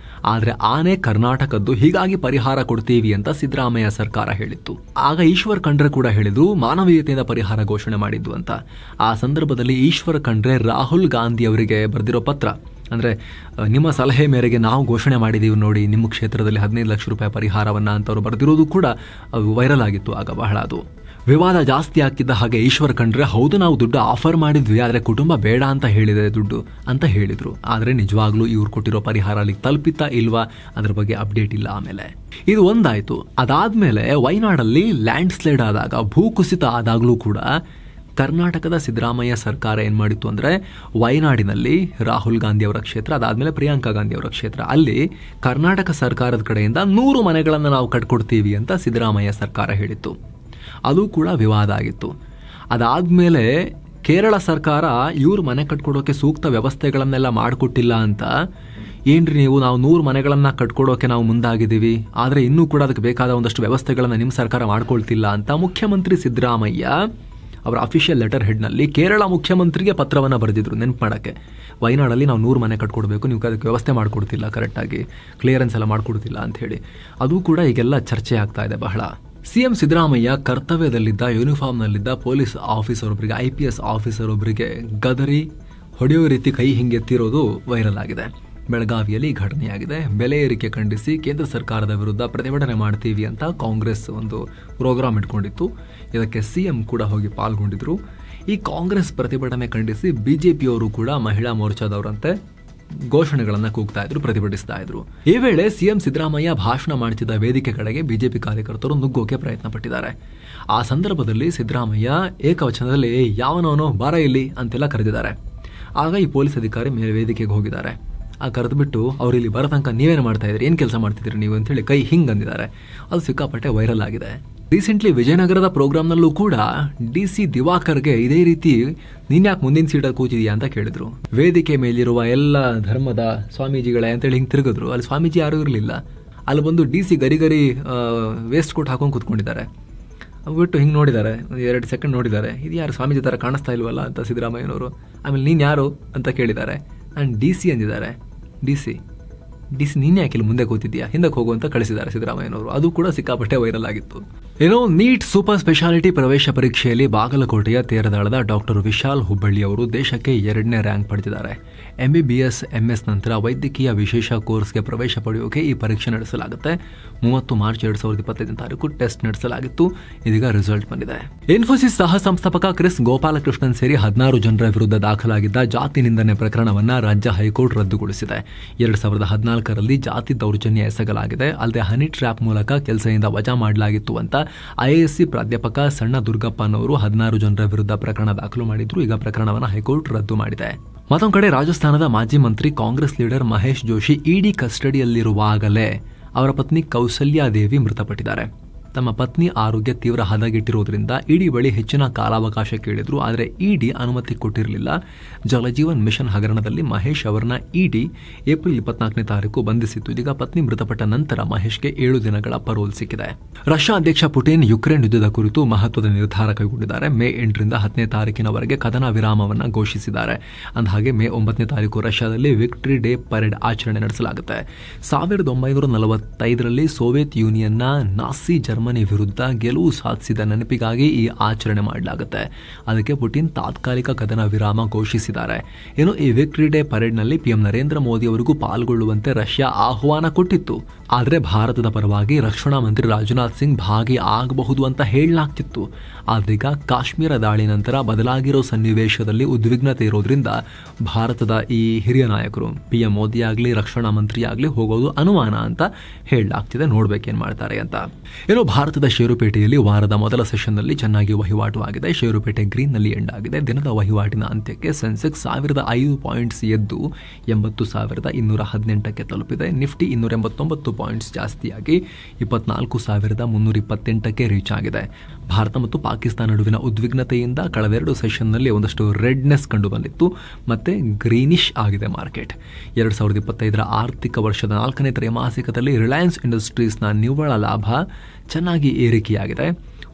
ಆದ್ರೆ ಆನೆ ಕರ್ನಾಟಕದ್ದು, ಹೀಗಾಗಿ ಪರಿಹಾರ ಕೊಡ್ತೀವಿ ಅಂತ ಸಿದ್ದರಾಮಯ್ಯ ಸರ್ಕಾರ ಹೇಳಿತ್ತು. ಆಗ ಈಶ್ವರ್ ಖಂಡ್ರೆ ಕೂಡ ಹೇಳಿದ್ರು ಮಾನವೀಯತೆಯಿಂದ ಪರಿಹಾರ ಘೋಷಣೆ ಮಾಡಿದ್ದು ಅಂತ. ಆ ಸಂದರ್ಭದಲ್ಲಿ ಈಶ್ವರ್ ಖಂಡ್ರೆ ರಾಹುಲ್ ಗಾಂಧಿ ಅವರಿಗೆ ಬರೆದಿರೋ ಪತ್ರ, ಅಂದ್ರೆ ನಿಮ್ಮ ಸಲಹೆ ಮೇರೆಗೆ ನಾವು ಘೋಷಣೆ ಮಾಡಿದೀವಿ ನೋಡಿ ನಿಮ್ಮ ಕ್ಷೇತ್ರದಲ್ಲಿ 15 ಲಕ್ಷ ರೂಪಾಯಿ ಪರಿಹಾರವನ್ನ ಅಂತ ಅವರು ಬರೆದಿರೋದು ಕೂಡ ವೈರಲ್ ಆಗಿತ್ತು. ಆಗ ಬಹಳ ಅದು ವಿವಾದ ಜಾಸ್ತಿ ಆಗ್ತಿದ್ದ ಹಾಗೆ ಈಶ್ವರ್ ಖಂಡ್ರೆ ಹೌದು ನಾವು ದುಡ್ಡು ಆಫರ್ ಮಾಡಿದ್ವಿ, ಆದ್ರೆ ಕುಟುಂಬ ಬೇಡ ಅಂತ ಹೇಳಿದೆ ದುಡ್ಡು ಅಂತ ಹೇಳಿದ್ರು. ಆದ್ರೆ ನಿಜವಾಗ್ಲೂ ಇವ್ರು ಕೊಟ್ಟಿರೋ ಪರಿಹಾರ ಅಲ್ಲಿಗೆ ತಲುಪಿತಾ ಇಲ್ವಾ ಅದ್ರ ಬಗ್ಗೆ ಅಪ್ಡೇಟ್ ಇಲ್ಲ. ಆಮೇಲೆ ಇದು ಒಂದಾಯ್ತು. ಅದಾದ್ಮೇಲೆ ವಯನಾಡಲ್ಲಿ ಲ್ಯಾಂಡ್ ಸ್ಲೈಡ್ ಆದಾಗ, ಭೂಕುಸಿತ ಆದಾಗ್ಲೂ ಕೂಡ ಕರ್ನಾಟಕದ ಸಿದ್ದರಾಮಯ್ಯ ಸರ್ಕಾರ ಏನ್ ಮಾಡಿತ್ತು ಅಂದ್ರೆ ವಯನಾಡಿನಲ್ಲಿ ರಾಹುಲ್ ಗಾಂಧಿ ಅವರ ಕ್ಷೇತ್ರ, ಅದಾದ್ಮೇಲೆ ಪ್ರಿಯಾಂಕಾ ಗಾಂಧಿ ಅವರ ಕ್ಷೇತ್ರ, ಅಲ್ಲಿ ಕರ್ನಾಟಕ ಸರ್ಕಾರದ ಕಡೆಯಿಂದ 100 ಮನೆಗಳನ್ನು ನಾವು ಕಟ್ಕೊಡ್ತೀವಿ ಅಂತ ಸಿದ್ದರಾಮಯ್ಯ ಸರ್ಕಾರ ಹೇಳಿತ್ತು. ಅದು ಕೂಡ ವಿವಾದ ಆಗಿತ್ತು. ಅದಾದ್ಮೇಲೆ ಕೇರಳ ಸರ್ಕಾರ ಇವ್ರು ಮನೆ ಕಟ್ಕೊಡೋಕೆ ಸೂಕ್ತ ವ್ಯವಸ್ಥೆಗಳನ್ನೆಲ್ಲ ಮಾಡಿಕೊಟ್ಟಿಲ್ಲ ಅಂತ, ಏನ್ರಿ ನೀವು, ನಾವು 100 ಮನೆಗಳನ್ನ ಕಟ್ಕೊಡೋಕೆ ನಾವು ಮುಂದಾಗಿದ್ದೀವಿ, ಆದ್ರೆ ಇನ್ನೂ ಕೂಡ ಅದಕ್ಕೆ ಬೇಕಾದ ಒಂದಷ್ಟು ವ್ಯವಸ್ಥೆಗಳನ್ನ ನಿಮ್ಮ ಸರ್ಕಾರ ಮಾಡ್ಕೊಳ್ತಿಲ್ಲ ಅಂತ ಮುಖ್ಯಮಂತ್ರಿ ಸಿದ್ದರಾಮಯ್ಯ ಅವರ ಅಫಿಷಿಯಲ್ ಲೆಟರ್ ಹೆಡ್ನಲ್ಲಿ ಕೇರಳ ಮುಖ್ಯಮಂತ್ರಿಗೆ ಪತ್ರವನ್ನು ಬರೆದಿದ್ರು. ನೆನಪು ಮಾಡೋಕ್ಕೆ, ವಯನಾಡಲ್ಲಿ ನಾವು 100 ಮನೆ ಕಟ್ಕೊಡ್ಬೇಕು, ನೀವು ಅದಕ್ಕೆ ವ್ಯವಸ್ಥೆ ಮಾಡ್ಕೊಡ್ತಿಲ್ಲ, ಕರೆಕ್ಟಾಗಿ ಕ್ಲಿಯರೆನ್ಸ್ ಎಲ್ಲ ಮಾಡ್ಕೊಡ್ತಿಲ್ಲ ಅಂತ ಹೇಳಿ. ಅದು ಕೂಡ ಈಗೆಲ್ಲ ಚರ್ಚೆ ಆಗ್ತಾ ಇದೆ ಬಹಳ. ಸಿಎಂ ಸಿದ್ದರಾಮಯ್ಯ ಕರ್ತವ್ಯದಲ್ಲಿದ್ದ ಯೂನಿಫಾರ್ಮ್ನಲ್ಲಿದ್ದ ಪೊಲೀಸ್ ಆಫೀಸರ್ ಒಬ್ಬರಿಗೆ, IPS ಆಫೀಸರ್ ಒಬ್ಬರಿಗೆ ಗದರಿ ಹೊಡೆಯೋ ರೀತಿ ಕೈ ಹಿಂಗೆತ್ತಿರೋದು ವೈರಲ್ ಆಗಿದೆ. ಬೆಳಗಾವಿಯಲ್ಲಿ ಘಟನೆಯಾಗಿದೆ. ಬೆಲೆ ಏರಿಕೆ ಖಂಡಿಸಿ ಕೇಂದ್ರ ಸರ್ಕಾರದ ವಿರುದ್ಧ ಪ್ರತಿಭಟನೆ ಮಾಡ್ತೀವಿ ಅಂತ ಕಾಂಗ್ರೆಸ್ ಒಂದು ಪ್ರೋಗ್ರಾಮ್ ಇಟ್ಕೊಂಡಿತ್ತು. ಇದಕ್ಕೆ ಸಿಎಂ ಕೂಡ ಹೋಗಿ ಪಾಲ್ಗೊಂಡಿದ್ರು. ಈ ಕಾಂಗ್ರೆಸ್ ಪ್ರತಿಭಟನೆ ಖಂಡಿಸಿ ಬಿಜೆಪಿಯವರು ಕೂಡ ಮಹಿಳಾ ಮೋರ್ಚಾದವರಂತೆ ಘೋಷಣೆಗಳನ್ನು ಕೂಗ್ತಾ ಇದ್ರು, ಪ್ರತಿಭಟಿಸ್ತಾ ಇದ್ರು. ಈ ವೇಳೆ ಸಿಎಂ ಸಿದ್ದರಾಮಯ್ಯ ಭಾಷಣ ಮಾಡುತ್ತಿದ್ದ ವೇದಿಕೆ ಕಡೆಗೆ ಬಿಜೆಪಿ ಕಾರ್ಯಕರ್ತರು ನುಗ್ಗೋಕೆ ಪ್ರಯತ್ನ ಪಟ್ಟಿದ್ದಾರೆ. ಆ ಸಂದರ್ಭದಲ್ಲಿ ಸಿದ್ದರಾಮಯ್ಯ ಏಕವಚನದಲ್ಲಿ ಯಾವನವನೋ ಬಾರ ಇಲ್ಲಿ ಅಂತೆಲ್ಲ ಕರೆದಿದ್ದಾರೆ. ಆಗ ಈ ಪೊಲೀಸ್ ಅಧಿಕಾರಿ ಮೇಲೆ ವೇದಿಕೆಗೆ ಹೋಗಿದ್ದಾರೆ. ಆ ಕರೆದ್ಬಿಟ್ಟು ಅವ್ರು ಇಲ್ಲಿ ಬರೋ ತನಕ ನೀವೇನು ಮಾಡ್ತಾ ಇದ್ರಿ, ಏನು ಕೆಲಸ ಮಾಡ್ತಿದ್ರಿ ನೀವು ಅಂತೇಳಿ ಕೈ ಹಿಂಗೆ ಅಂದಿದ್ದಾರೆ. ಅದು ಸಿಕ್ಕಾಪಟ್ಟೆ ವೈರಲ್ ಆಗಿದೆ. ರೀಸೆಂಟ್ಲಿ ವಿಜಯನಗರದ ಪ್ರೋಗ್ರಾಮ್ನಲ್ಲೂ ಕೂಡ DC ದಿವಾಕರ್ಗೆ ಇದೇ ರೀತಿ ನೀನ್ಯಾಕೆ ಮುಂದಿನ ಸೀಟಲ್ಲಿ ಕೂತಿದೀಯಾ ಅಂತ ಕೇಳಿದ್ರು. ವೇದಿಕೆ ಮೇಲಿರುವ ಎಲ್ಲ ಧರ್ಮದ ಸ್ವಾಮೀಜಿಗಳೇ ಅಂತೇಳಿ ಹಿಂಗೆ ತಿರುಗಿದ್ರು. ಅಲ್ಲಿ ಸ್ವಾಮೀಜಿ ಯಾರೂ ಇರಲಿಲ್ಲ. ಅಲ್ಲಿ ಬಂದು DC ಗರಿ ವೇಸ್ಟ್ ಕೋಟ್ ಹಾಕೊಂಡು ಕೂತ್ಕೊಂಡಿದ್ದಾರೆ. ಬಿಟ್ಟು ಹಿಂಗೆ ನೋಡಿದ್ದಾರೆ, 2 ಸೆಕೆಂಡ್ ನೋಡಿದ್ದಾರೆ, ಇದು ಯಾರು ಸ್ವಾಮೀಜಿ ಥರ ಕಾಣಿಸ್ತಾ ಇಲ್ವಲ್ಲ ಅಂತ ಸಿದ್ದರಾಮಯ್ಯನವರು. ಆಮೇಲೆ ನೀನು ಯಾರು ಅಂತ ಕೇಳಿದ್ದಾರೆ. ನಾನು DC ಅಂದಿದ್ದಾರೆ. DC ನೀನೇ ಯಾಕಿಲ್ಲ ಮುಂದೆ ಕೂತಿದ್ಯಾ, ಹಿಂದಕ್ಕೆ ಹೋಗು ಅಂತ ಕಳಿಸಿದ್ದಾರೆ ಸಿದ್ದರಾಮಯ್ಯನವರು. ಅದು ಕೂಡ ಸಿಕ್ಕಾಪಟ್ಟೆ ವೈರಲ್ ಆಗಿತ್ತು. ಏನೋ ನೀಟ್ ಸೂಪರ್ ಸ್ಪೆಷಾಲಿಟಿ ಪ್ರವೇಶ ಪರೀಕ್ಷೆಯಲ್ಲಿ ಬಾಗಲಕೋಟೆಯ ತೇರದಾಳದ ಡಾಕ್ಟರ್ ವಿಶಾಲ್ ಹುಬ್ಬಳ್ಳಿ ಅವರು ದೇಶಕ್ಕೆ 2ನೇ ರ್ಯಾಂಕ್ ಪಡೆದಿದ್ದಾರೆ. MBBS MS ನಂತರ ವೈದ್ಯಕೀಯ ವಿಶೇಷ ಕೋರ್ಸ್ಗೆ ಪ್ರವೇಶ ಪಡೆಯೋಕೆ ಈ ಪರೀಕ್ಷೆ ನಡೆಸಲಾಗುತ್ತೆ. 30 ಮಾರ್ಚ್ 2025 ಟೆಸ್ಟ್ ನಡೆಸಲಾಗಿತ್ತು. ಇದೀಗ ರಿಸಲ್ಟ್ ಬಂದಿದೆ. ಇನ್ಫೋಸಿಸ್ ಸಹ ಸಂಸ್ಥಾಪಕ ಕ್ರಿಸ್ ಗೋಪಾಲಕೃಷ್ಣನ್ ಸೇರಿ 16 ಜನರ ವಿರುದ್ಧ ದಾಖಲಾಗಿದ್ದ ಜಾತಿ ನಿಂದನೆ ಪ್ರಕರಣವನ್ನ ರಾಜ್ಯ ಹೈಕೋರ್ಟ್ ರದ್ದುಗೊಳಿಸಿದೆ. 2014ರಲ್ಲಿ ಜಾತಿ ದೌರ್ಜನ್ಯ ಎಸಗಲಾಗಿದೆ, ಅಲ್ಲದೆ ಹನಿ ಟ್ರ್ಯಾಪ್ ಮೂಲಕ ಕೆಲಸದಿಂದ ವಜಾ ಮಾಡಲಾಗಿತ್ತು ಅಂತ IISc ಪ್ರಾಧ್ಯಾಪಕ ಸಣ್ಣ ದುರ್ಗಪ್ಪನವರು 16 ಜನರ ವಿರುದ್ಧ ಪ್ರಕರಣ ದಾಖಲು ಮಾಡಿದ್ರು. ಈಗ ಪ್ರಕರಣವನ್ನು ಹೈಕೋರ್ಟ್ ರದ್ದು ಮಾಡಿದೆ. ಮತ್ತೊಂದು ಕಡೆ ರಾಜಸ್ಥಾನದ ಮಾಜಿ ಮಂತ್ರಿ ಕಾಂಗ್ರೆಸ್ ಲೀಡರ್ ಮಹೇಶ್ ಜೋಶಿ ED ಕಸ್ಟಡಿಯಲ್ಲಿರುವಾಗಲೇ ಅವರ ಪತ್ನಿ ಕೌಸಲ್ಯಾದೇವಿ ಮೃತಪಟ್ಟಿದ್ದಾರೆ. ತಮ್ಮ ಪತ್ನಿ ಆರೋಗ್ಯ ತೀವ್ರ ಹದಗೆಟ್ಟಿರುವುದರಿಂದ ED ಬಳಿ ಹೆಚ್ಚಿನ ಕಾಲಾವಕಾಶ ಕೇಳಿದ್ರು, ಆದರೆ ED ಅನುಮತಿ ಕೊಟ್ಟಿರಲಿಲ್ಲ. ಜಲಜೀವನ್ ಮಿಷನ್ ಹಗರಣದಲ್ಲಿ ಮಹೇಶ್ ಅವರನ್ನ ED ಏಪ್ರಿಲ್ 24 ಬಂಧಿಸಿತ್ತು. ಇದೀಗ ಪತ್ನಿ ಮೃತಪಟ್ಟ ನಂತರ ಮಹೇಶ್ಗೆ 7 ದಿನಗಳ ಪರೋಲ್ ಸಿಕ್ಕಿದೆ. ರಷ್ಯಾ ಅಧ್ಯಕ್ಷ ಪುಟಿನ್ ಯುಕ್ರೇನ್ ಯುದ್ಧದ ಕುರಿತು ಮಹತ್ವದ ನಿರ್ಧಾರ ಕೈಗೊಂಡಿದ್ದಾರೆ. ಮೇ 8ರಿಂದ 10ನೇ ಕದನ ವಿರಾಮವನ್ನು ಘೋಷಿಸಿದ್ದಾರೆ. ಅಂದಹಾಗೆ ಮೇ 9ನೇ ರಷ್ಯಾದಲ್ಲಿ ವಿಕ್ಟರಿ ಡೇ ಪರೇಡ್ ಆಚರಣೆ ನಡೆಸಲಾಗುತ್ತೆ. 1945ರಲ್ಲಿ ಸೋವಿಯತ್ ಯೂನಿಯನ್ನ ನಾಸಿ ಜರ್ಮನಿ ವಿರುದ್ಧ ಗೆಲುವು ಸಾಧಿಸಿದ ನೆನಪಿಗಾಗಿ ಈ ಆಚರಣೆ ಮಾಡಲಾಗುತ್ತೆ. ಅದಕ್ಕೆ ಪುಟಿನ್ ತಾತ್ಕಾಲಿಕ ಕದನ ವಿರಾಮ ಘೋಷಿಸಿದ್ದಾರೆ. ಇನ್ನು ಈ ವಿಕ್ಟರಿ ಡೇ ಪರೇಡ್ನಲ್ಲಿ PM ನರೇಂದ್ರ ಮೋದಿ ಅವರಿಗೂ ಪಾಲ್ಗೊಳ್ಳುವಂತೆ ರಷ್ಯಾ ಆಹ್ವಾನ ಕೊಟ್ಟಿತ್ತು. ಆದರೆ ಭಾರತದ ಪರವಾಗಿ ರಕ್ಷಣಾ ಮಂತ್ರಿ ರಾಜನಾಥ್ ಸಿಂಗ್ ಭಾಗಿ ಆಗಬಹುದು ಅಂತ ಹೇಳಲಾಗ್ತಿತ್ತು. ಆದ್ರೀಗ ಕಾಶ್ಮೀರ ದಾಳಿ ನಂತರ ಬದಲಾಗಿರೋ ಸನ್ನಿವೇಶದಲ್ಲಿ ಉದ್ವಿಗ್ನತೆ ಇರೋದ್ರಿಂದ ಭಾರತದ ಈ ಹಿರಿಯ ನಾಯಕರು PM ಮೋದಿ ಆಗಲಿ ರಕ್ಷಣಾ ಮಂತ್ರಿ ಆಗಲಿ ಹೋಗೋದು ಅನುಮಾನ ಅಂತ ಹೇಳಲಾಗ್ತಿದೆ. ನೋಡ್ಬೇಕೇನ್ ಮಾಡ್ತಾರೆ ಅಂತ. ಏನೋ ಭಾರತದ ಷೇರುಪೇಟೆಯಲ್ಲಿ ವಾರದ ಮೊದಲ ಸೆಷನ್ನಲ್ಲಿ ಚೆನ್ನಾಗಿ ವಹಿವಾಟು ಆಗಿದೆ. ಷೇರುಪೇಟೆ ಗ್ರೀನ್ನಲ್ಲಿ ಎಂಡ್ ಆಗಿದೆ. ದಿನದ ವಹಿವಾಟಿನ ಅಂತ್ಯಕ್ಕೆ ಸೆನ್ಸೆಕ್ಸ್ 1005 ಪಾಯಿಂಟ್ಸ್ ಎದ್ದು 80,218ಕ್ಕೆ ತಲುಪಿದೆ. ನಿಫ್ಟಿ 289 ಪಾಯಿಂಟ್ಸ್ ಜಾಸ್ತಿಯಾಗಿ 24,328ಕ್ಕೆ ರೀಚ್ ಆಗಿದೆ. ಭಾರತ ಮತ್ತು ಪಾಕಿಸ್ತಾನ ನಡುವಿನ ಉದ್ವಿಗ್ನತೆಯಿಂದ ಕಳೆದೆರಡು ಸೆಷನ್ನಲ್ಲಿ ಒಂದಷ್ಟು ರೆಡ್ನೆಸ್ ಕಂಡು ಬಂದಿತ್ತು, ಮತ್ತೆ ಗ್ರೀನಿಶ್ ಆಗಿದೆ ಮಾರ್ಕೆಟ್. 2025ರ ಆರ್ಥಿಕ ವರ್ಷದ 4ನೇ ತ್ರೈಮಾಸಿಕದಲ್ಲಿ ರಿಲಯನ್ಸ್ ಇಂಡಸ್ಟ್ರೀಸ್ನ ನಿವ್ವಳ ಲಾಭ ಚೆನ್ನಾಗಿ ಏರಿಕೆಯಾಗಿದೆ.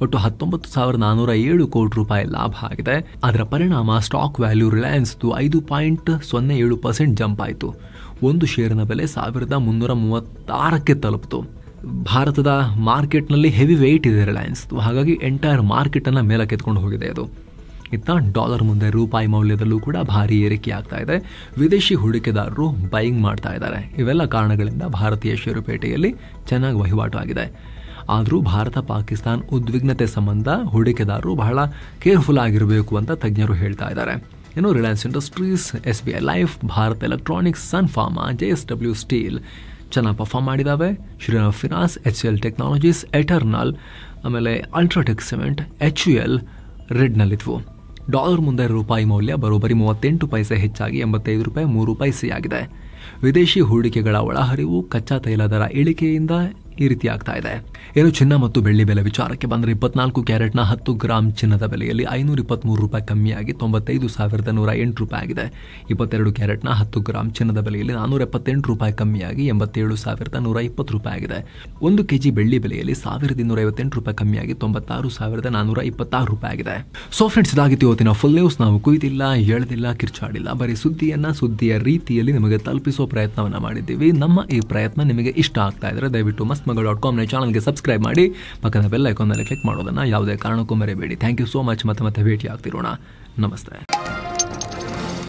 ಒಟ್ಟು 19,407 ಕೋಟಿ ರೂಪಾಯಿ ಲಾಭ ಆಗಿದೆ. ಅದರ ಪರಿಣಾಮ ಸ್ಟಾಕ್ ವ್ಯಾಲ್ಯೂ ರಿಲಯನ್ಸ್ದು 5.07% ಜಂಪ್ ಆಯಿತು. ಒಂದು ಶೇರಿನ ಬೆಲೆ 1,336ಕ್ಕೆ ತಲುಪಿತು. ಭಾರತದ ಮಾರ್ಕೆಟ್ನಲ್ಲಿ ಹೆವಿ ವೆಯ್ಟ್ ಇದೆ ರಿಲಯನ್ಸ್ದು, ಹಾಗಾಗಿ ಎಂಟೈರ್ ಮಾರ್ಕೆಟನ್ನು ಮೇಲಕ್ಕೆ ಎತ್ಕೊಂಡು ಹೋಗಿದೆ ಅದು. ಇತ್ತ ಡಾಲರ್ ಮುಂದೆ ರೂಪಾಯಿ ಮೌಲ್ಯದಲ್ಲೂ ಕೂಡ ಭಾರಿ ಏರಿಕೆ ಆಗ್ತಾ ಇದೆ. ವಿದೇಶಿ ಹೂಡಿಕೆದಾರರು ಬೈಯಿಂಗ್ ಮಾಡ್ತಾ ಇದ್ದಾರೆ. ಇವೆಲ್ಲ ಕಾರಣಗಳಿಂದ ಭಾರತೀಯ ಷೇರುಪೇಟೆಯಲ್ಲಿ ಚೆನ್ನಾಗಿ ವಹಿವಾಟು ಆಗಿದೆ. ಆದರೂ ಭಾರತ ಪಾಕಿಸ್ತಾನ್ ಉದ್ವಿಗ್ನತೆ ಸಂಬಂಧ ಹೂಡಿಕೆದಾರರು ಬಹಳ ಕೇರ್ಫುಲ್ ಆಗಿರಬೇಕು ಅಂತ ತಜ್ಞರು ಹೇಳ್ತಾ ಇದ್ದಾರೆ. ಇನ್ನು Reliance Industries, SBI Life, Bharat Electronics, Sun Pharma, JSW Steel ಚೆನ್ನಾಗಿ ಪರ್ಫಾರ್ಮ್ ಮಾಡಿದ್ದಾವೆ. Shriram Finance, HCL Technologies, Eternal, ಆಮೇಲೆ ಅಲ್ಟ್ರಾಟೆಕ್ ಸಿಮೆಂಟ್, HUL ರೆಡ್ನಲ್ಲಿದ್ವು. ಡಾಲರ್ ಮುಂದೆ ರೂಪಾಯಿ ಮೌಲ್ಯ ಬರೋಬ್ಬರಿ 38 ಪೈಸೆ ಹೆಚ್ಚಾಗಿ 85 ರೂಪಾಯಿ 3 ಪೈಸೆ ಆಗಿದೆ. ವಿದೇಶಿ ಹೂಡಿಕೆಗಳ ಒಳಹರಿವು ಕಚ್ಚಾ ತೈಲ ದರ ಇಳಿಕೆಯಿಂದ ಈ ರೀತಿ ಆಗ್ತಾ ಇದೆ. ಏನು ಚಿನ್ನ ಮತ್ತು ಬೆಳ್ಳಿ ಬೆಲೆ ವಿಚಾರಕ್ಕೆ ಬಂದರೆ 24 ಕ್ಯಾರೆಟ್ನ 10 ಗ್ರಾಂ ಚಿನ್ನದ ಬೆಲೆಯಲ್ಲಿ 523 ರೂಪಾಯಿ ಕಮ್ಮಿಯಾಗಿ 95,108 ರೂಪಾಯಿ ಆಗಿದೆ. 22 ಕ್ಯಾರೆಟ್ನ 10 ಗ್ರಾಂ ಚಿನ್ನದ ಬೆಲೆಯಲ್ಲಿ 478 ರೂಪಾಯಿ ಕಮ್ಮಿಯಾಗಿ 87,120 ರೂಪಾಯಿ ಆಗಿದೆ. 1 ಕೆಜಿ ಬೆಳ್ಳಿ ಬೆಲೆಯಲ್ಲಿ 1,258 ರೂಪಾಯಿ ಕಮ್ಮಿಯಾಗಿ 96,426 ರೂಪಾಯಿ ಆಗಿದೆ. ಸೊ ಫ್ರೆಂಡ್ಸ್, ಇದಾಗಿತ್ತು ಇವತ್ತಿನ ಫುಲ್ ನ್ಯೂಸ್. ನಾವು ಕುಯ್ದಿಲ್ಲ, ಎಳೆದಿಲ್ಲ, ಕಿರ್ಚಾಡಿಲ್ಲ, ಬರೀ ಸುದ್ದಿಯ ರೀತಿಯಲ್ಲಿ ನಿಮಗೆ ತಲುಪಿಸೋ ಪ್ರಯತ್ನವನ್ನ ಮಾಡಿದ್ದೀವಿ. ನಮ್ಮ ಈ ಪ್ರಯತ್ನ ನಿಮಗೆ ಇಷ್ಟ ಆಗ್ತಾ ಇದ್ರೆ ದಯವಿಟ್ಟು mastmag.com ಚಾನಲ್ಗೆ ಸಬ್ಸ್ಕ್ರೈಬ್ ಮಾಡಿ, ಪಕ್ಕದ ಬೆಲ್ ಐಕಾನ್ ಮೇಲೆ ಕ್ಲಿಕ್ ಮಾಡೋದನ್ನ ಯಾವುದೇ ಕಾರಣಕ್ಕೂ ಮರೆಯಬೇಡಿ. Thank you so much. ಮತ್ತೆ ಭೇಟಿ ಆಗ್ತಿರೋಣ. ನಮಸ್ತೆ.